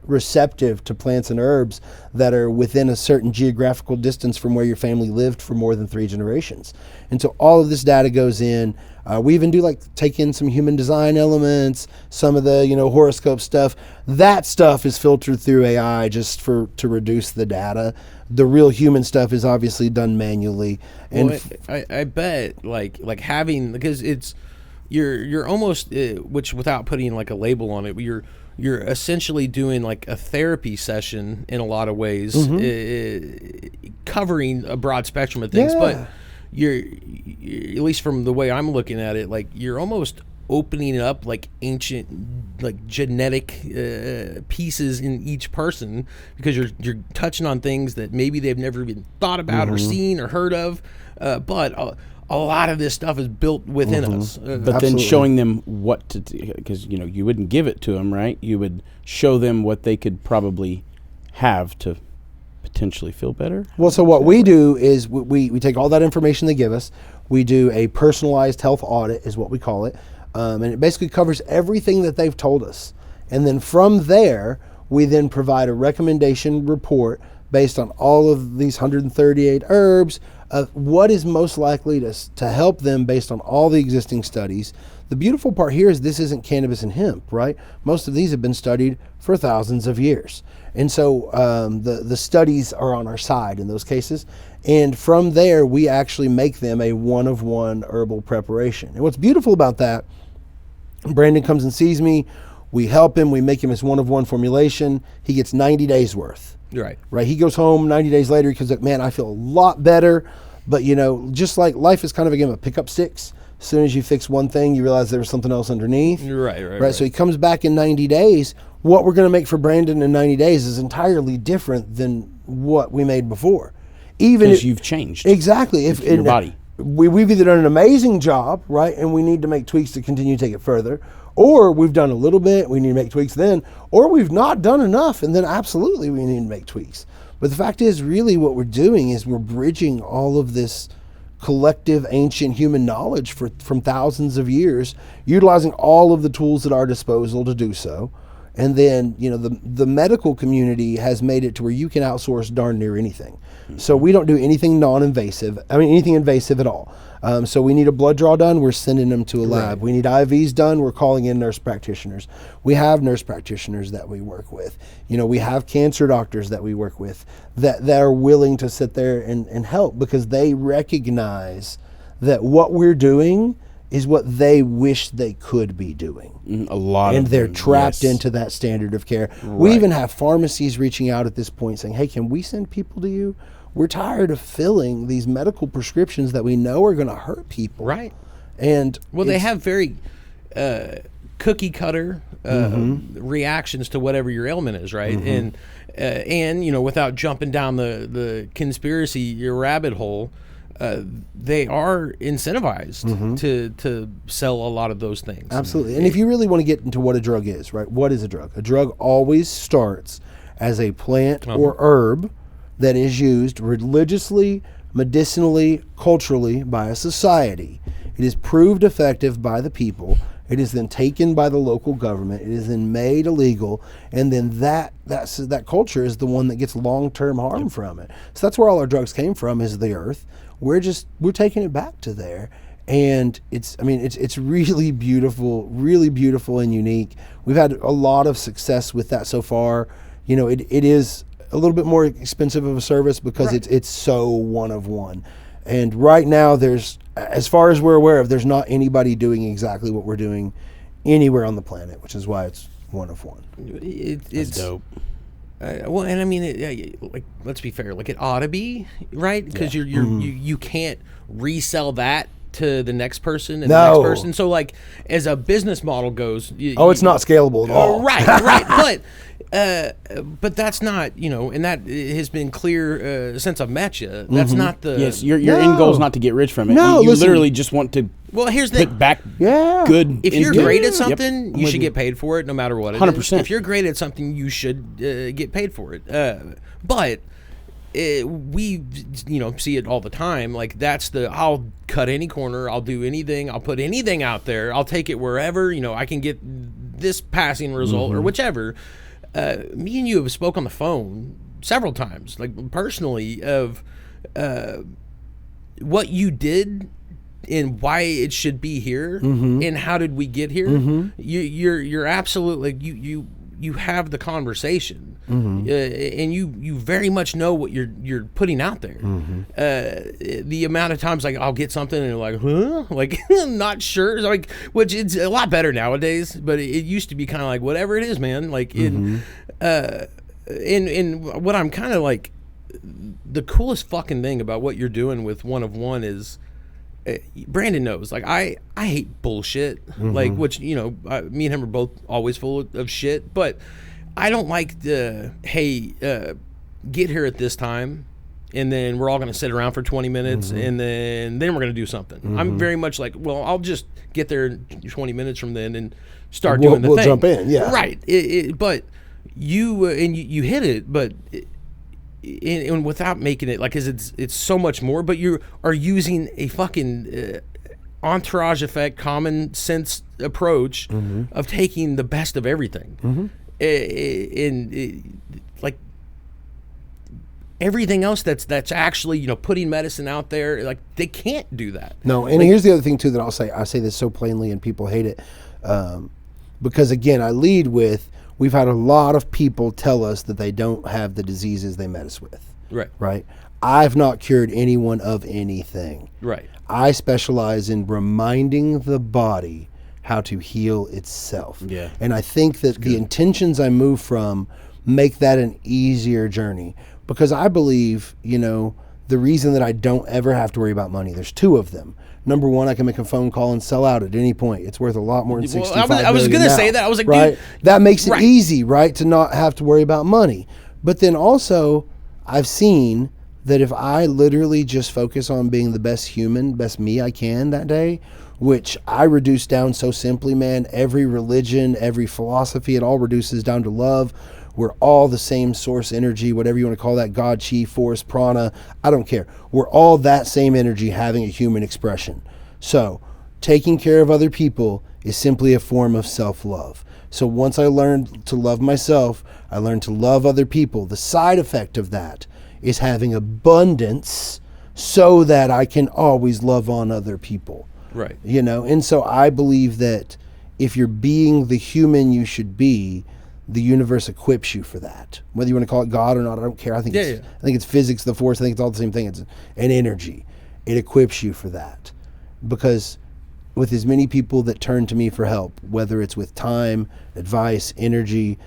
Speaker 4: receptive to plants and herbs that are within a certain geographical distance from where your family lived for more than 3 generations. And so all of this data goes in. We even do take in some human design elements, some of the horoscope stuff. That stuff is filtered through AI just to reduce the data. The real human stuff is obviously done manually. And
Speaker 2: I bet like having, because you're almost which without putting like a label on it, you're essentially doing like a therapy session in a lot of ways, covering a broad spectrum of things.
Speaker 4: Yeah.
Speaker 2: But you're at least from the way I'm looking at it, like you're almost opening up like ancient like genetic pieces in each person, because you're touching on things that maybe they've never even thought about or seen or heard of, but a lot of this stuff is built within us.
Speaker 3: But
Speaker 4: Absolutely.
Speaker 3: then showing them what to do, because you wouldn't give it to them, right? You would show them what they could probably have to potentially feel better.
Speaker 4: Well, so what we do is we take all that information they give us. We do a personalized health audit, is what we call it, and it basically covers everything that they've told us. And then from there, we then provide a recommendation report based on all of these 138 herbs of what is most likely to help them based on all the existing studies. The beautiful part here is this isn't cannabis and hemp, right? Most of these have been studied for thousands of years. And so the studies are on our side in those cases. And from there, we actually make them a one-of-one herbal preparation. And what's beautiful about that, Brandon comes and sees me, we help him, we make him his one-of-one formulation. He gets 90 days worth. Right. He goes home 90 days later, he comes like, man, I feel a lot better. But just like life is kind of a game of pickup sticks. As soon as you fix one thing, you realize there was something else underneath.
Speaker 2: Right.
Speaker 4: So he comes back in 90 days. What we're going to make for Brandon in 90 days is entirely different than what we made before. Even
Speaker 3: Because you've changed.
Speaker 4: Exactly.
Speaker 3: If your body.
Speaker 4: We've either done an amazing job, right, and we need to make tweaks to continue to take it further, or we've done a little bit, we need to make tweaks then, or we've not done enough, and then absolutely we need to make tweaks. But the fact is, really what we're doing is we're bridging all of this collective ancient human knowledge from thousands of years, utilizing all of the tools at our disposal to do so. And then, the medical community has made it to where you can outsource darn near anything. So we don't do anything non-invasive. Anything invasive at all. So we need a blood draw done, we're sending them to a lab. We need IVs done, we're calling in nurse practitioners. We have nurse practitioners that we work with. We have cancer doctors that we work with that are willing to sit there and help, because they recognize that what we're doing is what they wish they could be doing.
Speaker 3: A lot
Speaker 4: and
Speaker 3: of
Speaker 4: they're
Speaker 3: them,
Speaker 4: trapped
Speaker 3: yes.
Speaker 4: into that standard of care. We even have pharmacies reaching out at this point saying, hey, can we send people to you? We're tired of filling these medical prescriptions that we know are going to hurt people.
Speaker 2: Right.
Speaker 4: And
Speaker 2: they have very cookie cutter reactions to whatever your ailment is, right? And without jumping down the conspiracy rabbit hole, they are incentivized to sell a lot of those things.
Speaker 4: Absolutely. And if you really want to get into what a drug is, right? What is a drug? A drug always starts as a plant or herb that is used religiously, medicinally, culturally by a society. It is proved effective by the people. It is then taken by the local government. It is then made illegal, and then that culture is the one that gets long-term harm from it. So that's where all our drugs came from, is the earth. We're taking it back to there, and it's really beautiful and unique. We've had a lot of success with that so far. It is a little bit more expensive of a service because it's so one of one. And right now, as far as we're aware of, there's not anybody doing exactly what we're doing anywhere on the planet, which is why it's one of one.
Speaker 2: It's
Speaker 3: dope.
Speaker 2: Well, and I mean, like, let's be fair. Like, it ought to be, right? Because you can't resell that to the next person and the next person. So, like, as a business model goes,
Speaker 4: it's not scalable at all.
Speaker 2: Right. But that's not, and that has been clear since I've met you. That's not the...
Speaker 3: Yes, your end goal is not to get rich from it.
Speaker 4: No,
Speaker 3: you
Speaker 4: listen,
Speaker 3: literally just want to
Speaker 2: well, here's the
Speaker 3: put
Speaker 2: thing.
Speaker 3: back
Speaker 4: good.
Speaker 2: If you're
Speaker 3: into
Speaker 2: great
Speaker 3: it.
Speaker 2: at something,
Speaker 3: Yep.
Speaker 2: you should get paid for it no matter what it is.
Speaker 3: 100%.
Speaker 2: If you're great at something, you should get paid for it. But we, see it all the time. Like, that's I'll cut any corner. I'll do anything. I'll put anything out there. I'll take it wherever, I can get this passing result or whichever. Me and you have spoke on the phone several times, like, personally, of what you did and why it should be here and how did we get here. You're absolutely, you have the conversation and you very much know what you're putting out there. The amount of times, like, I'll get something and like, huh? Like, I'm not sure. Like, which it's a lot better nowadays, but it used to be kind of like, whatever it is, man. Like, in what I'm kind of like, the coolest fucking thing about what you're doing with One of One is, Brandon knows, like, I hate bullshit, like, which, me and him are both always full of shit, but I don't like hey, get here at this time and then we're all going to sit around for 20 minutes and then we're going to do something. I'm very much like, well, I'll just get there 20 minutes from then and start doing the thing.
Speaker 4: We'll jump in, yeah.
Speaker 2: Right. But you, and you hit it, but... And without making it, like, cause it's so much more, but you are using a fucking entourage effect, common sense approach of taking the best of everything, and like everything else that's actually putting medicine out there, like, they can't do that.
Speaker 4: No, and here's the other thing too that I'll say. I say this so plainly, and people hate it, because again, I lead with. We've had a lot of people tell us that they don't have the diseases they met us with. Right. I've not cured anyone of anything.
Speaker 2: Right.
Speaker 4: I specialize in reminding the body how to heal itself.
Speaker 3: Yeah.
Speaker 4: And I think that the intentions I move from make that an easier journey, because I believe, the reason that I don't ever have to worry about money, there's two of them. Number one, I can make a phone call and sell out at any point. It's worth a lot more than $65
Speaker 2: I was
Speaker 4: million
Speaker 2: going to
Speaker 4: now,
Speaker 2: say that. I was like,
Speaker 4: right?
Speaker 2: dude,
Speaker 4: that makes it easy, right, to not have to worry about money. But then also, I've seen that if I literally just focus on being the best human, best me I can that day, which I reduce down so simply, man, every religion, every philosophy, it all reduces down to love. We're all the same source energy, whatever you want to call that, God, chi, force, prana, I don't care. We're all that same energy having a human expression. So taking care of other people is simply a form of self-love. So once I learned to love myself, I learned to love other people. The side effect of that is having abundance so that I can always love on other people.
Speaker 2: Right.
Speaker 4: And so I believe that if you're being the human you should be, the universe equips you for that. Whether you want to call it God or not, I don't care. I think I think it's physics, the force. I think it's all the same thing. It's an energy. It equips you for that, because with as many people that turn to me for help, whether it's with time, advice, energy,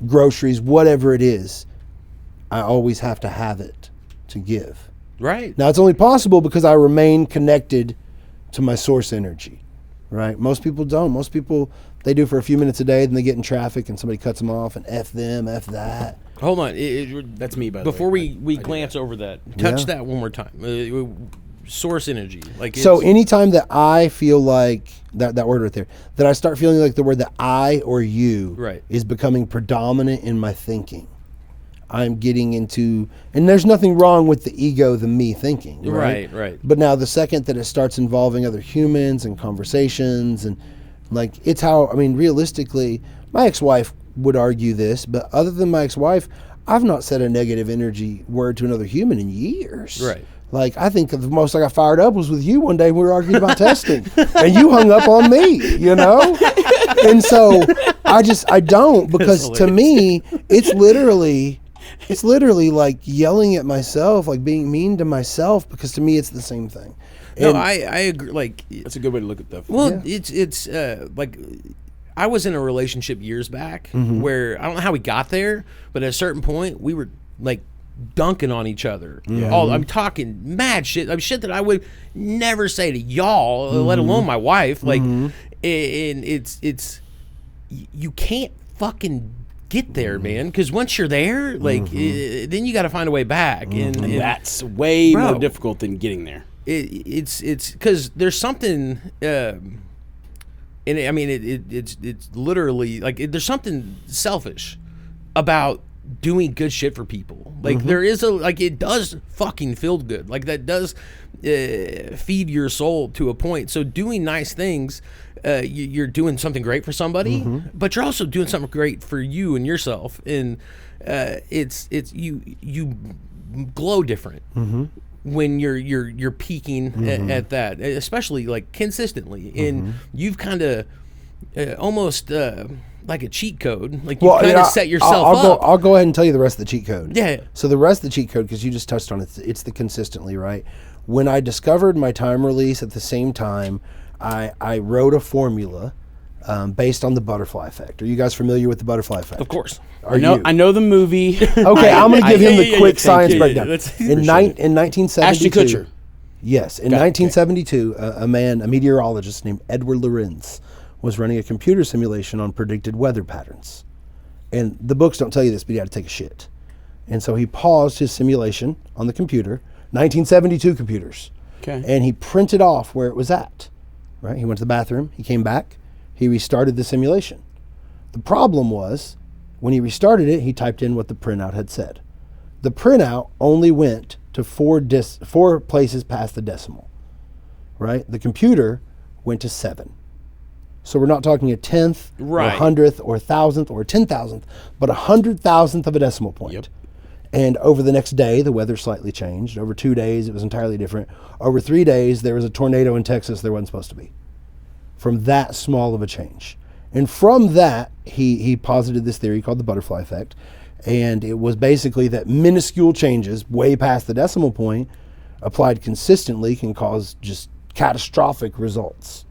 Speaker 4: groceries, whatever it is, I always have to have it to give.
Speaker 2: Right.
Speaker 4: Now, it's only possible because I remain connected to my source energy, right? Most people don't. Most people, they do for a few minutes a day, then they get in traffic and somebody cuts them off and F them, F that.
Speaker 2: Hold on.
Speaker 3: That's me, by the way.
Speaker 2: Before we glance over that, touch that one more time. Source energy. Like,
Speaker 4: so anytime that I feel like, that word right there, that I start feeling like the word that I or you is becoming predominant in my thinking, I'm getting into, and there's nothing wrong with the ego, the me thinking, right?
Speaker 2: Right.
Speaker 4: But now the second that it starts involving other humans and conversations, and like, it's how, I mean, realistically, my ex-wife would argue this, but other than my ex-wife, I've not said a negative energy word to another human in years.
Speaker 2: Right.
Speaker 4: Like, I think the most I got fired up was with you one day. We were arguing about testing, and you hung up on me, And so I don't, because to me, it's literally like yelling at myself, like being mean to myself, because to me, it's the same thing.
Speaker 2: No, I agree. Like,
Speaker 3: that's a good way to look at that.
Speaker 2: Well, it's like, I was in a relationship years back where I don't know how we got there, but at a certain point we were like dunking on each other. I'm talking mad shit. Shit that I would never say to y'all, let alone my wife. Like, and it's you can't fucking get there, man. Because once you're there, like, then you got to find a way back, and
Speaker 3: that's way more difficult than getting there.
Speaker 2: It's because there's something. And I mean, it's literally like there's something selfish about doing good shit for people. Like there is it does fucking feel good. Like that does feed your soul to a point. So doing nice things, you're doing something great for somebody, but you're also doing something great for you and yourself. And it's you glow different when you're peaking at that, especially like consistently. And you've kind of almost like a cheat code, like you kind of set yourself up.
Speaker 4: I'll go ahead and tell you the rest of the cheat code.
Speaker 2: Yeah.
Speaker 4: So the rest of the cheat code, because you just touched on it, it's the consistently, right? When I discovered my time release at the same time, I wrote a formula based on the butterfly effect. Are you guys familiar with the butterfly effect?
Speaker 2: Of course.
Speaker 3: I know the movie.
Speaker 4: Okay, I'm going to give him the quick science breakdown.
Speaker 2: In
Speaker 4: 1972,
Speaker 3: Ashton Kutcher.
Speaker 4: Yes, in 1972, a meteorologist named Edward Lorenz was running a computer simulation on predicted weather patterns. And the books don't tell you this, but he had to take a shit. And so he paused his simulation on the computer, 1972 computers.
Speaker 3: Okay.
Speaker 4: And he printed off where it was at. Right? He went to the bathroom, he came back, he restarted the simulation. The problem was, when he restarted it, he typed in what the printout had said. The printout only went to four places past the decimal. Right? The computer went to 7. So we're not talking a 10th,
Speaker 2: right,
Speaker 4: or 100th, or 1,000th, or 10,000th, but 100,000th of a decimal point.
Speaker 3: Yep.
Speaker 4: And over the next day, the weather slightly changed. Over 2 days, it was entirely different. Over 3 days, there was a tornado in Texas there wasn't supposed to be. From that small of a change. And from that, he posited this theory called the butterfly effect. And it was basically that minuscule changes way past the decimal point applied consistently can cause just catastrophic results.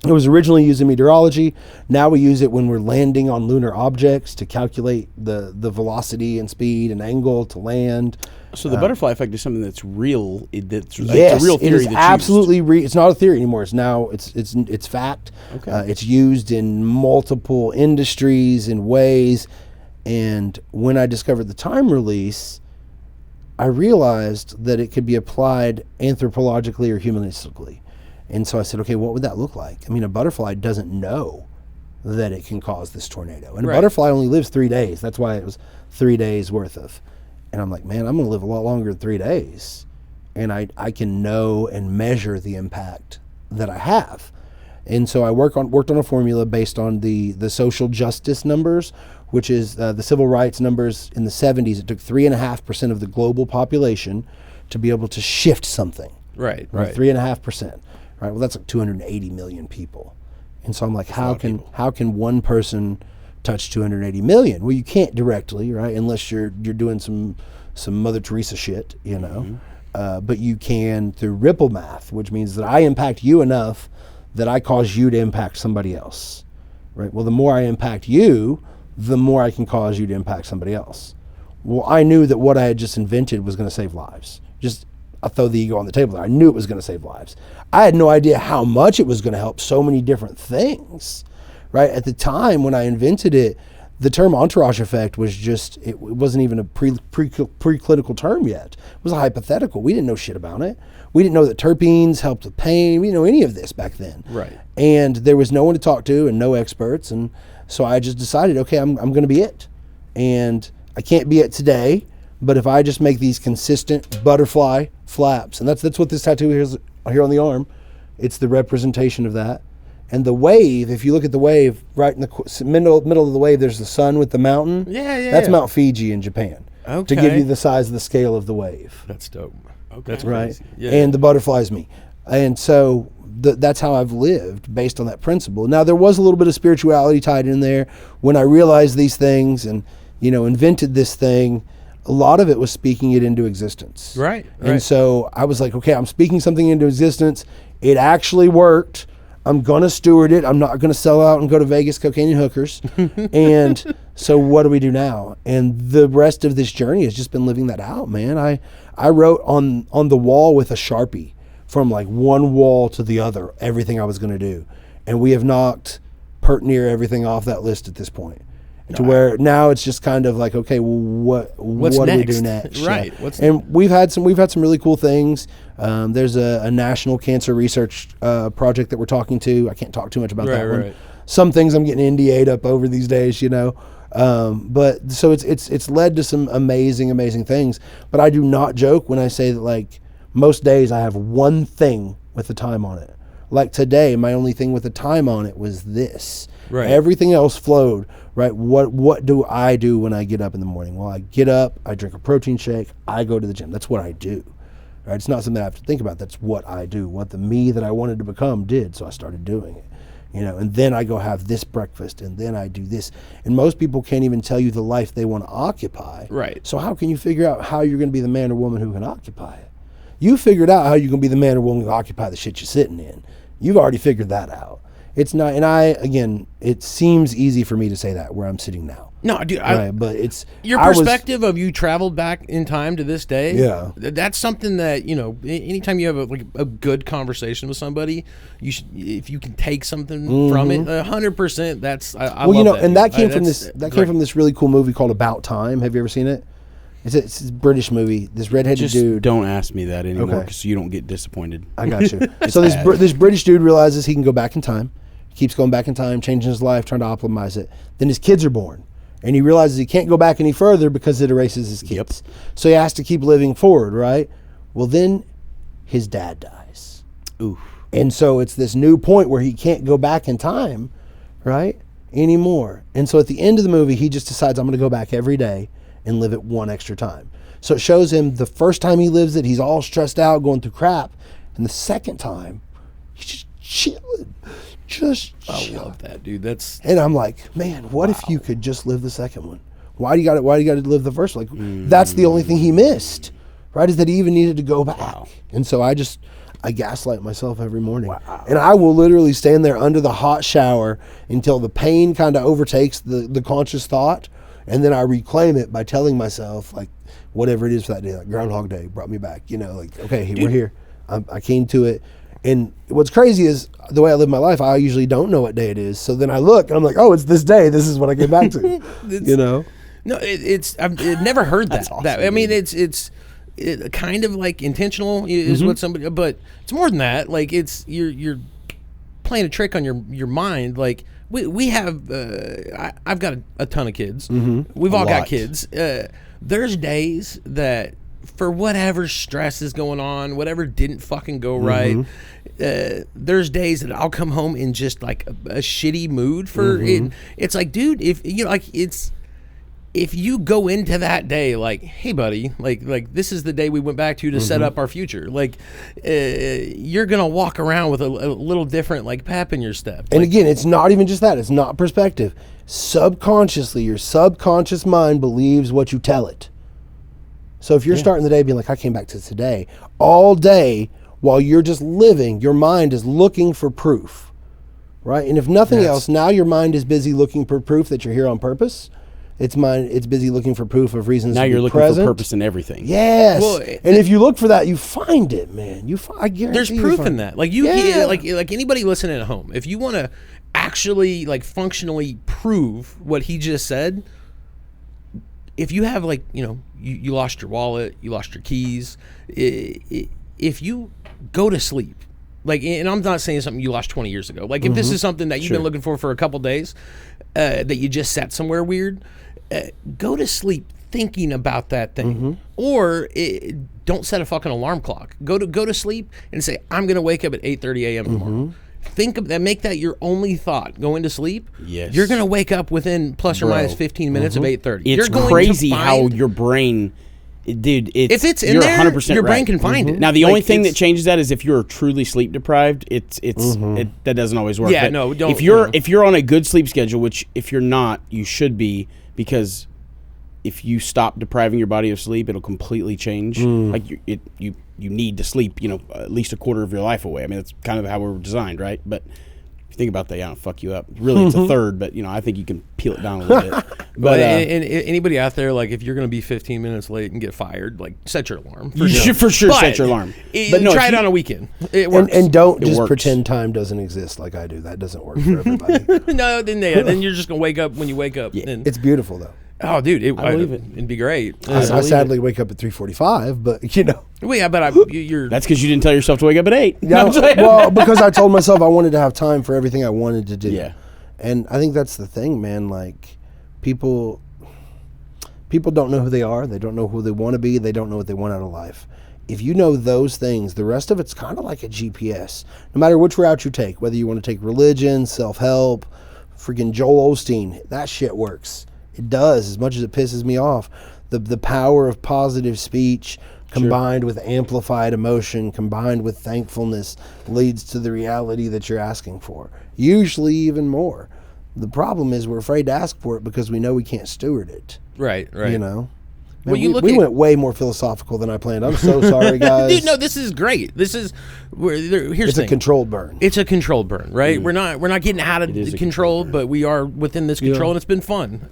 Speaker 4: It was originally used in meteorology. Now we use it when we're landing on lunar objects to calculate the velocity and speed and angle to land.
Speaker 3: So the butterfly effect is something that's real. It's
Speaker 4: Yes,
Speaker 3: a real theory.
Speaker 4: it is absolutely it's not a theory anymore. It's now it's fact.
Speaker 3: Okay.
Speaker 4: It's used in multiple industries and ways. And when I discovered the time release, I realized that it could be applied anthropologically or humanistically. And so I said, okay, what would that look like? I mean, a butterfly doesn't know that it can cause this tornado. And a butterfly only lives 3 days. That's why it was 3 days worth of. And I'm like, man, I'm going to live a lot longer than 3 days. And I can know and measure the impact that I have. And so I worked on a formula based on the social justice numbers, which is the civil rights numbers in the 70s. It took 3.5% of the global population to be able to shift something.
Speaker 2: Right.
Speaker 4: 3.5%. Right. Well, that's like 280 million people. And so I'm like, how can one person touch 280 million? Well, you can't directly, right? Unless you're doing some Mother Teresa shit, you know. But you can through ripple math, which means that I impact you enough that I cause you to impact somebody else. Right. Well, the more I impact you, the more I can cause you to impact somebody else. Well, I knew that what I had just invented was going to save lives. I'll throw the ego on the table there. I knew it was going to save lives. I had no idea how much it was going to help so many different things, right? At the time when I invented it, the term entourage effect was just, it wasn't even a preclinical term yet. It was a hypothetical. We didn't know shit about it. We didn't know that terpenes helped with pain. We didn't know any of this back then.
Speaker 2: Right.
Speaker 4: And there was no one to talk to and no experts. And so I just decided, okay, I'm going to be it. And I can't be it today, but if I just make these consistent butterfly flaps, and that's what this tattoo is here on the arm, it's the representation of that. And the wave, if you look at the wave, right in the middle of the wave, there's the sun with the mountain.
Speaker 2: Yeah.
Speaker 4: That's Mount Fiji in Japan.
Speaker 2: Okay.
Speaker 4: To give you the size of the scale of the wave.
Speaker 2: That's dope.
Speaker 3: Okay.
Speaker 2: That's
Speaker 4: right.
Speaker 2: crazy. Yeah.
Speaker 4: And the butterfly's me. And so that's how I've lived based on that principle. Now, there was a little bit of spirituality tied in there. When I realized these things and, invented this thing, a lot of it was speaking it into existence.
Speaker 2: Right.
Speaker 4: And so I was like, okay, I'm speaking something into existence. It actually worked. I'm going to steward it. I'm not going to sell out and go to Vegas, cocaine and hookers. And so what do we do now? And the rest of this journey has just been living that out, man. I wrote on the wall with a Sharpie from like one wall to the other, everything I was going to do. And we have knocked pert near everything off that list at this point. To where now it's just kind of like, okay, well, what do we do next?
Speaker 2: Right.
Speaker 4: Yeah. We've had some really cool things. There's a national cancer research project that we're talking to. I can't talk too much about that one. Some things I'm getting NDA'd up over these days, you know. But so it's led to some amazing things. But I do not joke when I say that, like, most days I have one thing with the time on it. Like today, my only thing with the time on it was this.
Speaker 2: Right.
Speaker 4: Everything else flowed. Right. What do I do when I get up in the morning? Well, I get up, I drink a protein shake, I go to the gym. That's what I do. Right. It's not something I have to think about. That's what I do. What the me that I wanted to become did. So I started doing it. You know, and then I go have this breakfast, and then I do this. And most people can't even tell you the life they want to occupy.
Speaker 2: Right.
Speaker 4: So how can you figure out how you're going to be the man or woman who can occupy it? You figured out how you're going to be the man or woman who can occupy the shit you're sitting in. You've already figured that out. It's not, and it seems easy for me to say that where I'm sitting now.
Speaker 2: No, dude,
Speaker 4: right, but it's
Speaker 2: your perspective of you traveled back in time to this day.
Speaker 4: Yeah,
Speaker 2: that's something that, you know, anytime you have a good conversation with somebody, you should, if you can take something from it, 100%. That's I
Speaker 4: well,
Speaker 2: love
Speaker 4: you know,
Speaker 2: that,
Speaker 4: and
Speaker 2: dude.
Speaker 4: that came from this. That came from this really cool movie called About Time. Have you ever seen it? It's a British movie. This redheaded dude.
Speaker 3: Don't ask me that anymore, because
Speaker 4: Okay.
Speaker 3: you don't get disappointed.
Speaker 4: I got you. So this British dude realizes he can go back in time. Keeps going back in time, changing his life, trying to optimize it. Then his kids are born, and he realizes he can't go back any further because it erases his kids. Yep. So he has to keep living forward, right? Well, then his dad dies.
Speaker 3: Oof.
Speaker 4: And so it's this new point where he can't go back in time, right, anymore. And so at the end of the movie, he just decides, I'm going to go back every day and live it one extra time. So it shows him the first time he lives it, he's all stressed out, going through crap. And the second time, he's just chilling.
Speaker 2: I love that, dude.
Speaker 4: And I'm like, man, what if you could just live the second one? Why do you got to live the first one? Like, that's the only thing he missed, right? Is that he even needed to go back. Wow. And so I gaslight myself every morning. Wow. And I will literally stand there under the hot shower until the pain kind of overtakes the conscious thought, and then I reclaim it by telling myself, like, whatever it is for that day, like Groundhog Day brought me back. You know, like, okay, we're here. I came to it. And what's crazy is the way I live my life, I usually don't know what day it is. So then I look and I'm like, oh, it's this day. This is what I came back to. You know?
Speaker 2: No, I've never heard that.
Speaker 3: Awesome,
Speaker 2: I mean, it's kind of like intentional is what somebody, but it's more than that. Like, it's you're playing a trick on your mind. Like, we have I've got a ton of kids. We've all got kids. There's days that, for whatever stress is going on, whatever didn't fucking go right, there's days that I'll come home in just like a shitty mood for it. It's like, dude, if you know, like, if you go into that day like, hey buddy, like this is the day we went back to set up our future, like, you're gonna walk around with a little different like pep in your step.
Speaker 4: And again, it's not even just that. It's not perspective. Subconsciously, your subconscious mind believes what you tell it. So if you're starting the day being like, I came back to today, all day while you're just living, your mind is looking for proof, right? And if nothing else, now your mind is busy looking for proof that you're here on purpose. It's busy looking for proof of reasons
Speaker 3: now
Speaker 4: to be
Speaker 3: you're looking
Speaker 4: present.
Speaker 3: for purpose in everything.
Speaker 4: Yes. Well, and if you look for that, you find it, man. I guarantee
Speaker 2: there's proof in that. Like, like anybody listening at home, if you want to actually like functionally prove what he just said, if you have, like, you know, you lost your wallet, you lost your keys, if you go to sleep, like, and I'm not saying something you lost 20 years ago, like, if this is something that you've been looking for a couple days, that you just sat somewhere weird, go to sleep thinking about that thing, or don't set a fucking alarm clock. Go to sleep and say, I'm gonna wake up at 8:30 a.m. tomorrow. Think of that. Make that your only thought going to sleep.
Speaker 3: Yes.
Speaker 2: You're going to wake up within plus or minus 15 minutes of 8:30.
Speaker 3: It's crazy how your brain, dude.
Speaker 2: If it's in
Speaker 3: you're
Speaker 2: there,
Speaker 3: 100%
Speaker 2: your brain
Speaker 3: right.
Speaker 2: can find it.
Speaker 3: Now the only thing that changes that is if you're truly sleep deprived. That doesn't always work.
Speaker 2: Yeah,
Speaker 3: but
Speaker 2: no, don't.
Speaker 3: If you're on a good sleep schedule, which if you're not, you should be, because if you stop depriving your body of sleep, it'll completely change. Like you need to sleep, you know, at least a quarter of your life away. I mean, that's kind of how we're designed, right? But think about that, fuck you up. Really, it's a third, but I think you can peel it down a little bit. But
Speaker 2: and anybody out there, like, if you're going to be 15 minutes late and get fired, like, set your alarm.
Speaker 3: you should for sure set your alarm.
Speaker 2: But no, try it on a weekend. It works.
Speaker 4: And don't just
Speaker 3: works.
Speaker 4: pretend time doesn't exist like I do. That doesn't work for everybody.
Speaker 2: No, then you're just going to wake up when you wake up.
Speaker 3: Yeah.
Speaker 2: And,
Speaker 4: It's beautiful though.
Speaker 2: oh, dude,
Speaker 3: I believe it.
Speaker 2: It'd be great.
Speaker 4: I sadly wake up at 3:45, but
Speaker 2: Well, yeah, but you're.
Speaker 3: That's because you didn't tell yourself to wake up at 8.
Speaker 4: Yeah, well, because I told myself I wanted to have time for everything I wanted to do.
Speaker 3: Yeah.
Speaker 4: And I think that's the thing, man. Like, people don't know who they are. They don't know who they want to be. They don't know what they want out of life. If you know those things, the rest of it's kind of like a GPS. No matter which route you take, whether you want to take religion, self-help, freaking Joel Osteen, that shit works. It does, as much as it pisses me off. The power of positive speech combined with amplified emotion, combined with thankfulness, leads to the reality that you're asking for. Usually even more. The problem is we're afraid to ask for it because we know we can't steward it.
Speaker 2: Right.
Speaker 4: You know?
Speaker 2: Well,
Speaker 4: Man, we went way more philosophical than I planned. I'm so sorry, guys.
Speaker 2: Dude, no, this is great. This is here's
Speaker 4: It's
Speaker 2: the
Speaker 4: a
Speaker 2: thing.
Speaker 4: controlled burn.
Speaker 2: It's a controlled burn, right? We're not getting out of
Speaker 3: is a
Speaker 2: control, but we are within this control, and it's been fun.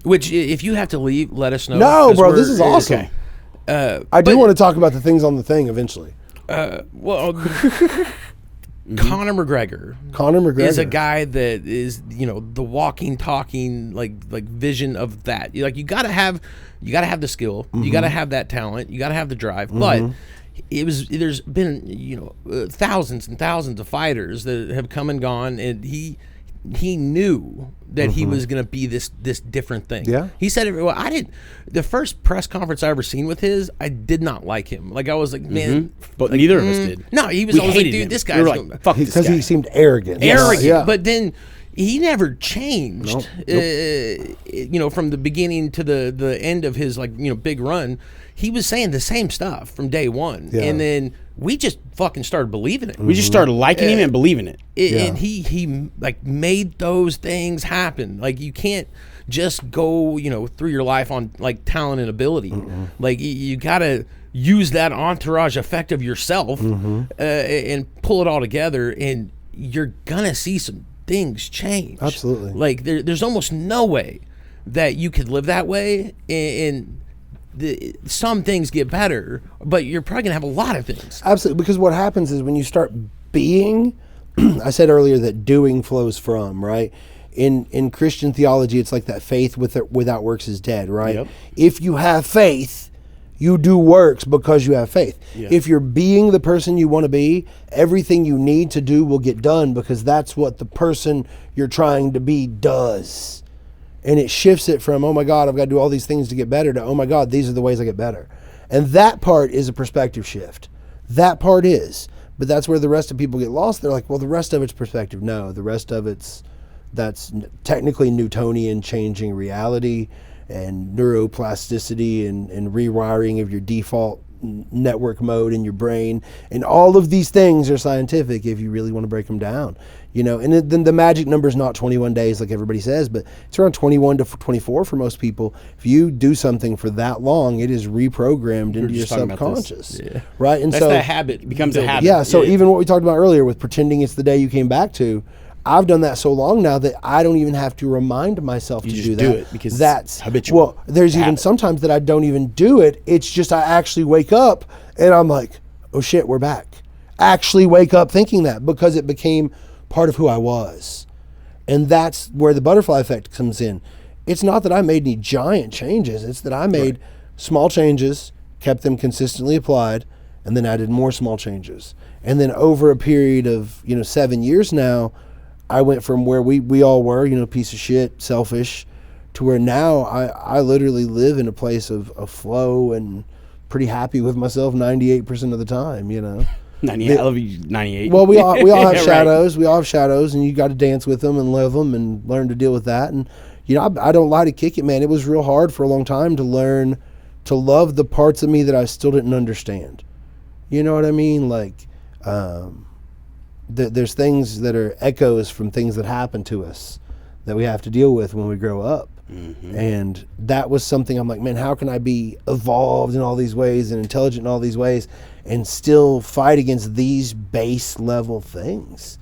Speaker 2: Which, if you have to leave, let us know.
Speaker 4: No,
Speaker 2: 'cause
Speaker 4: bro,
Speaker 2: we're-
Speaker 4: this is awesome. I do want to talk about the things on the thing eventually.
Speaker 2: Well, Conor McGregor.
Speaker 4: Conor McGregor
Speaker 2: is a guy that is, the walking, talking, like vision of that. You gotta have the skill, you gotta have that talent, you gotta have the drive. But there's been thousands and thousands of fighters that have come and gone, and he knew that he was going to be this different thing.
Speaker 4: Yeah.
Speaker 2: He said it. Well, I didn't. The first press conference I ever seen with his, I did not like him. Like, I was like, man.
Speaker 3: But neither of us did.
Speaker 2: No, he was
Speaker 3: We
Speaker 2: always like,
Speaker 3: hated
Speaker 2: dude,
Speaker 3: him.
Speaker 2: this
Speaker 3: We
Speaker 2: guy's
Speaker 3: were like, fuck this
Speaker 4: because
Speaker 3: guy.
Speaker 4: he seemed arrogant.
Speaker 2: arrogant.
Speaker 4: Yeah.
Speaker 2: But then he never changed. From the beginning to the end of his big run, he was saying the same stuff from day one,
Speaker 4: Yeah.
Speaker 2: and then we just fucking started believing it.
Speaker 3: We just started liking him and believing it.
Speaker 2: And he made those things happen. Like, you can't just go through your life on talent and ability. Like, you gotta use that entourage effect of yourself and pull it all together, and you're gonna see some things change.
Speaker 4: Absolutely.
Speaker 2: Like, there's almost no way that you could live that way and some things get better, but you're probably gonna have a lot of things.
Speaker 4: Absolutely, because what happens is when you start being, I said earlier that doing flows from, right? In Christian theology, it's like that faith without works is dead, right?
Speaker 3: Yep.
Speaker 4: If you have faith, you do works because you have faith.
Speaker 3: Yeah.
Speaker 4: If you're being the person you want to be, everything you need to do will get done because that's what the person you're trying to be does. And it shifts it from, oh my God, I've got to do all these things to get better, to, oh my God, these are the ways I get better. And that part is a perspective shift. That part is. But that's where the rest of people get lost. They're like, well, the rest of it's perspective. No, the rest of that's technically Newtonian, changing reality and neuroplasticity and rewiring of your default network mode in your brain. And all of these things are scientific if you really want to break them down. And then the magic number is not 21 days like everybody says, but it's around 21 to 24 for most people. If you do something for that long, it is reprogrammed into your
Speaker 3: just talking about this.
Speaker 4: subconscious.
Speaker 2: Yeah.
Speaker 4: Right? And
Speaker 3: That's
Speaker 4: so
Speaker 3: that habit. It becomes a habit.
Speaker 4: yeah, so even what we talked about earlier with pretending it's the day you came back to, I've done that so long now that I don't even have to remind myself to
Speaker 3: just
Speaker 4: do that.
Speaker 3: do it because
Speaker 4: that's
Speaker 3: it's habitual.
Speaker 4: Well, there's even
Speaker 3: Habit.
Speaker 4: sometimes that I don't even do it. It's just I actually wake up and I'm like, oh shit, we're back. Actually wake up thinking that because it became part of who I was. And that's where the butterfly effect comes in. It's not that I made any giant changes. It's that I made small changes, kept them consistently applied, and then added more small changes. And then over a period of 7 years now, I went from where we all were, piece of shit, selfish, to where now I literally live in a place of flow and pretty happy with myself 98% of the time,
Speaker 3: 98. I love you, 98.
Speaker 4: Well, we all have
Speaker 3: Right.
Speaker 4: shadows. We all have shadows, and you got to dance with them and love them and learn to deal with that. And I don't lie to kick it, man. It was real hard for a long time to learn to love the parts of me that I still didn't understand. You know what I mean? Like, there's things that are echoes from things that happen to us that we have to deal with when we grow up. And that was something I'm like, man, how can I be evolved in all these ways and intelligent in all these ways and still fight against these base level things?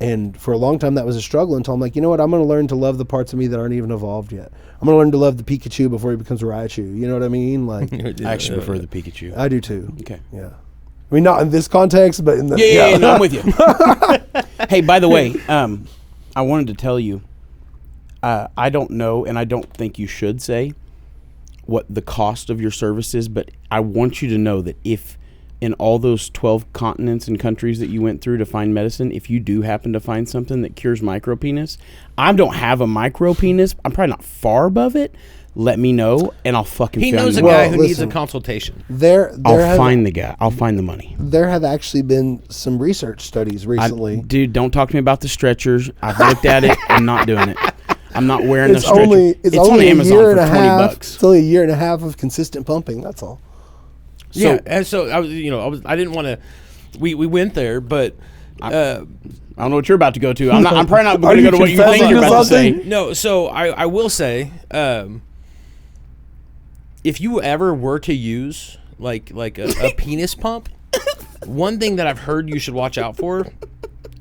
Speaker 4: And for a long time, that was a struggle until I'm like, you know what? I'm going to learn to love the parts of me that aren't even evolved yet. I'm going to learn to love the Pikachu before he becomes a Raichu. You know what I mean? Like,
Speaker 3: I actually prefer the Pikachu.
Speaker 4: I do too.
Speaker 3: Okay.
Speaker 4: Yeah. I mean, not in this context, but in the
Speaker 3: Yeah, no, I'm with you. Hey, by the way, I wanted to tell you, I don't know, and I don't think you should say what the cost of your service is, but I want you to know that if in all those 12 continents and countries that you went through to find medicine, if you do happen to find something that cures micropenis, I don't have a micropenis. I'm probably not far above it. Let me know, and I'll fucking
Speaker 2: He
Speaker 3: find
Speaker 2: knows a
Speaker 3: the
Speaker 2: guy
Speaker 3: money.
Speaker 2: who needs a
Speaker 4: listen.
Speaker 2: consultation.
Speaker 3: I'll find the guy. I'll find the money.
Speaker 4: There have actually been some research studies recently.
Speaker 3: Dude, don't talk to me about the stretchers. I've looked at it. I'm not doing it. I'm not wearing
Speaker 4: It's
Speaker 3: a stretcher.
Speaker 4: only
Speaker 3: it's
Speaker 4: only
Speaker 3: on
Speaker 4: a
Speaker 3: Amazon
Speaker 4: year
Speaker 3: for
Speaker 4: and a
Speaker 3: $20.
Speaker 4: half. It's only a year and a half of consistent pumping. That's all.
Speaker 2: Yeah, and so I was, I didn't want to. We went there, but
Speaker 3: I don't know what you're about to go to. I'm probably not
Speaker 4: Are
Speaker 3: going to
Speaker 4: you
Speaker 3: go to what you think
Speaker 4: confessing
Speaker 3: you're
Speaker 4: to
Speaker 3: about to say.
Speaker 4: something?
Speaker 2: no. So I will say, if you ever were to use like a penis pump, one thing that I've heard you should watch out for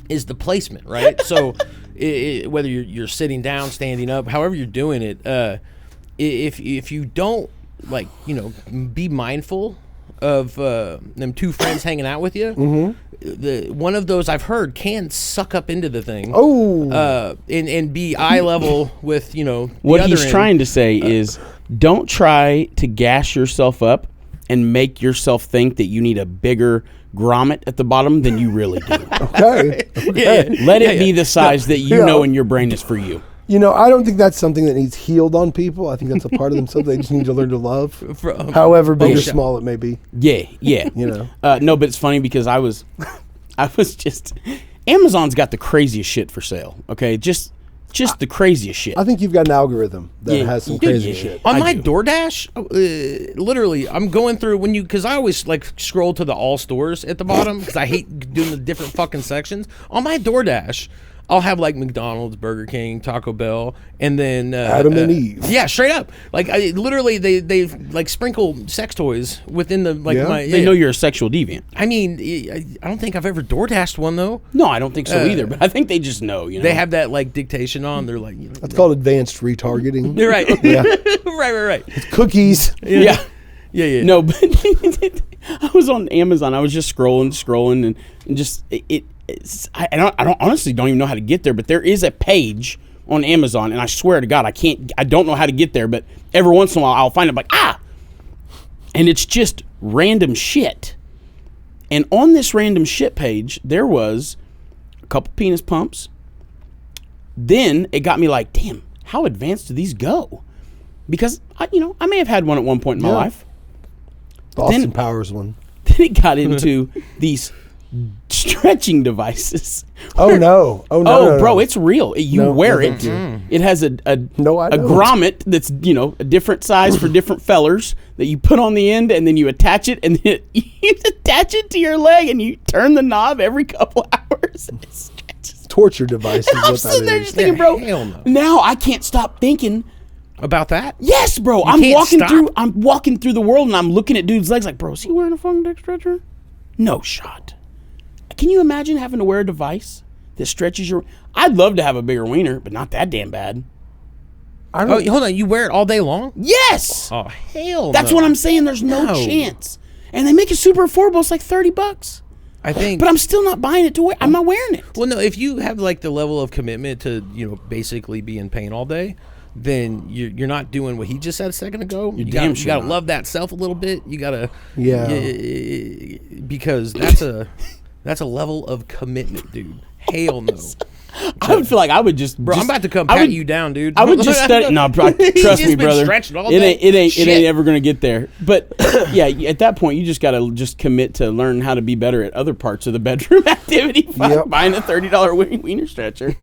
Speaker 2: is the placement, right? So whether you're sitting down, standing up, however you're doing it, if you don't be mindful of them two friends hanging out with you, one of those I've heard can suck up into the thing.
Speaker 4: Oh,
Speaker 2: And be eye level with
Speaker 3: What
Speaker 2: the
Speaker 3: he's
Speaker 2: other end.
Speaker 3: trying to say is don't try to gas yourself up and make yourself think that you need a bigger grommet at the bottom than you really do.
Speaker 4: okay.
Speaker 2: Yeah.
Speaker 3: Let it be the size that you
Speaker 4: Yeah.
Speaker 3: know in your brain is for you.
Speaker 4: You know, I don't think that's something that needs healed on people. I think that's a part of themselves they just need to learn to love, however big or
Speaker 2: yeah.
Speaker 4: small it may be.
Speaker 3: Yeah.
Speaker 4: You know.
Speaker 3: No, but it's funny because I was just Amazon's got the craziest shit for sale. Okay, just the craziest shit.
Speaker 4: I think you've got an algorithm that
Speaker 3: Yeah.
Speaker 4: has some
Speaker 3: Dude,
Speaker 4: crazy
Speaker 3: yeah.
Speaker 4: shit.
Speaker 2: On
Speaker 3: I
Speaker 2: my
Speaker 3: do.
Speaker 2: DoorDash, literally, I'm going through because I always scroll to the all stores at the bottom because I hate doing the different fucking sections. On my DoorDash, I'll have McDonald's, Burger King, Taco Bell, and then
Speaker 4: Adam and Eve.
Speaker 2: Yeah, straight up. Literally, they sprinkle sex toys within the
Speaker 4: Yeah.
Speaker 2: my.
Speaker 3: They know you're a sexual deviant.
Speaker 2: I mean, I don't think I've ever DoorDashed one though.
Speaker 3: No, I don't think so either. But I think they just know. You know,
Speaker 2: They have that dictation on. They're like,
Speaker 4: That's called advanced retargeting.
Speaker 2: You're right.
Speaker 4: Yeah.
Speaker 2: right.
Speaker 4: Cookies.
Speaker 3: Yeah.
Speaker 2: Yeah.
Speaker 3: No, but I was on Amazon. I was just scrolling, and just I honestly don't even know how to get there. But there is a page on Amazon, and I swear to God, I don't know how to get there. But every once in a while, I'll find it and it's just random shit. And on this random shit page, there was a couple penis pumps. Then it got me like, damn, how advanced do these go? Because I may have had one at one point in my
Speaker 4: Yeah.
Speaker 3: life.
Speaker 4: The Austin
Speaker 3: Then-
Speaker 4: Powers one.
Speaker 3: Then it got into these stretching devices.
Speaker 4: Oh no! Oh no!
Speaker 3: Oh,
Speaker 4: no,
Speaker 3: bro,
Speaker 4: no.
Speaker 3: you wear
Speaker 4: No,
Speaker 3: it.
Speaker 4: thank you.
Speaker 3: It has a
Speaker 4: No, I don't.
Speaker 3: grommet that's a different size for different fellers that you put on the end, and then you attach it, and then you attach it to your leg, and you turn the knob every couple hours. And it stretches.
Speaker 4: Torture device is
Speaker 3: I'm
Speaker 4: what
Speaker 3: sitting
Speaker 4: that
Speaker 3: there
Speaker 4: is.
Speaker 3: just thinking,
Speaker 2: Yeah,
Speaker 3: bro.
Speaker 2: hell no.
Speaker 3: Now I can't stop thinking.
Speaker 2: About that?
Speaker 3: Yes, bro. I'm
Speaker 2: can't
Speaker 3: walking
Speaker 2: stop?
Speaker 3: I'm walking through the world, and I'm looking at dudes' legs like, bro, is he wearing a fucking dick stretcher? No shot. Can you imagine having to wear a device that stretches your? I'd love to have a bigger wiener, but not that damn bad.
Speaker 4: I
Speaker 2: Oh,
Speaker 4: don't.
Speaker 2: hold on. You wear it all day long?
Speaker 3: Yes.
Speaker 2: Oh, hell
Speaker 3: That's
Speaker 2: no.
Speaker 3: what I'm saying. There's no
Speaker 2: No.
Speaker 3: chance. And they make it super affordable. It's like $30.
Speaker 2: I think.
Speaker 3: But I'm still not buying it to wear. I'm not wearing it.
Speaker 2: Well, no. If you have the level of commitment to basically be in pain all day, then you're not doing what he just said a second ago. You
Speaker 3: damn
Speaker 2: gotta,
Speaker 3: sure
Speaker 2: you gotta
Speaker 3: not.
Speaker 2: love that self a little bit. You gotta.
Speaker 4: Yeah.
Speaker 2: Because that's a level of commitment, dude. Hell no.
Speaker 3: I would feel like I would just.
Speaker 2: Bro, I'm about to come
Speaker 3: I
Speaker 2: pat
Speaker 3: would-
Speaker 2: you down, dude.
Speaker 3: I would just study. No, bro,
Speaker 2: He's
Speaker 3: trust
Speaker 2: just
Speaker 3: me,
Speaker 2: been
Speaker 3: brother.
Speaker 2: stretching all
Speaker 3: It
Speaker 2: day.
Speaker 3: ain't
Speaker 2: Shit.
Speaker 3: ever gonna get there. But yeah, at that point, you just gotta just commit to learn how to be better at other parts of the bedroom activity.
Speaker 4: Yep.
Speaker 3: Buying a $30 wiener stretcher.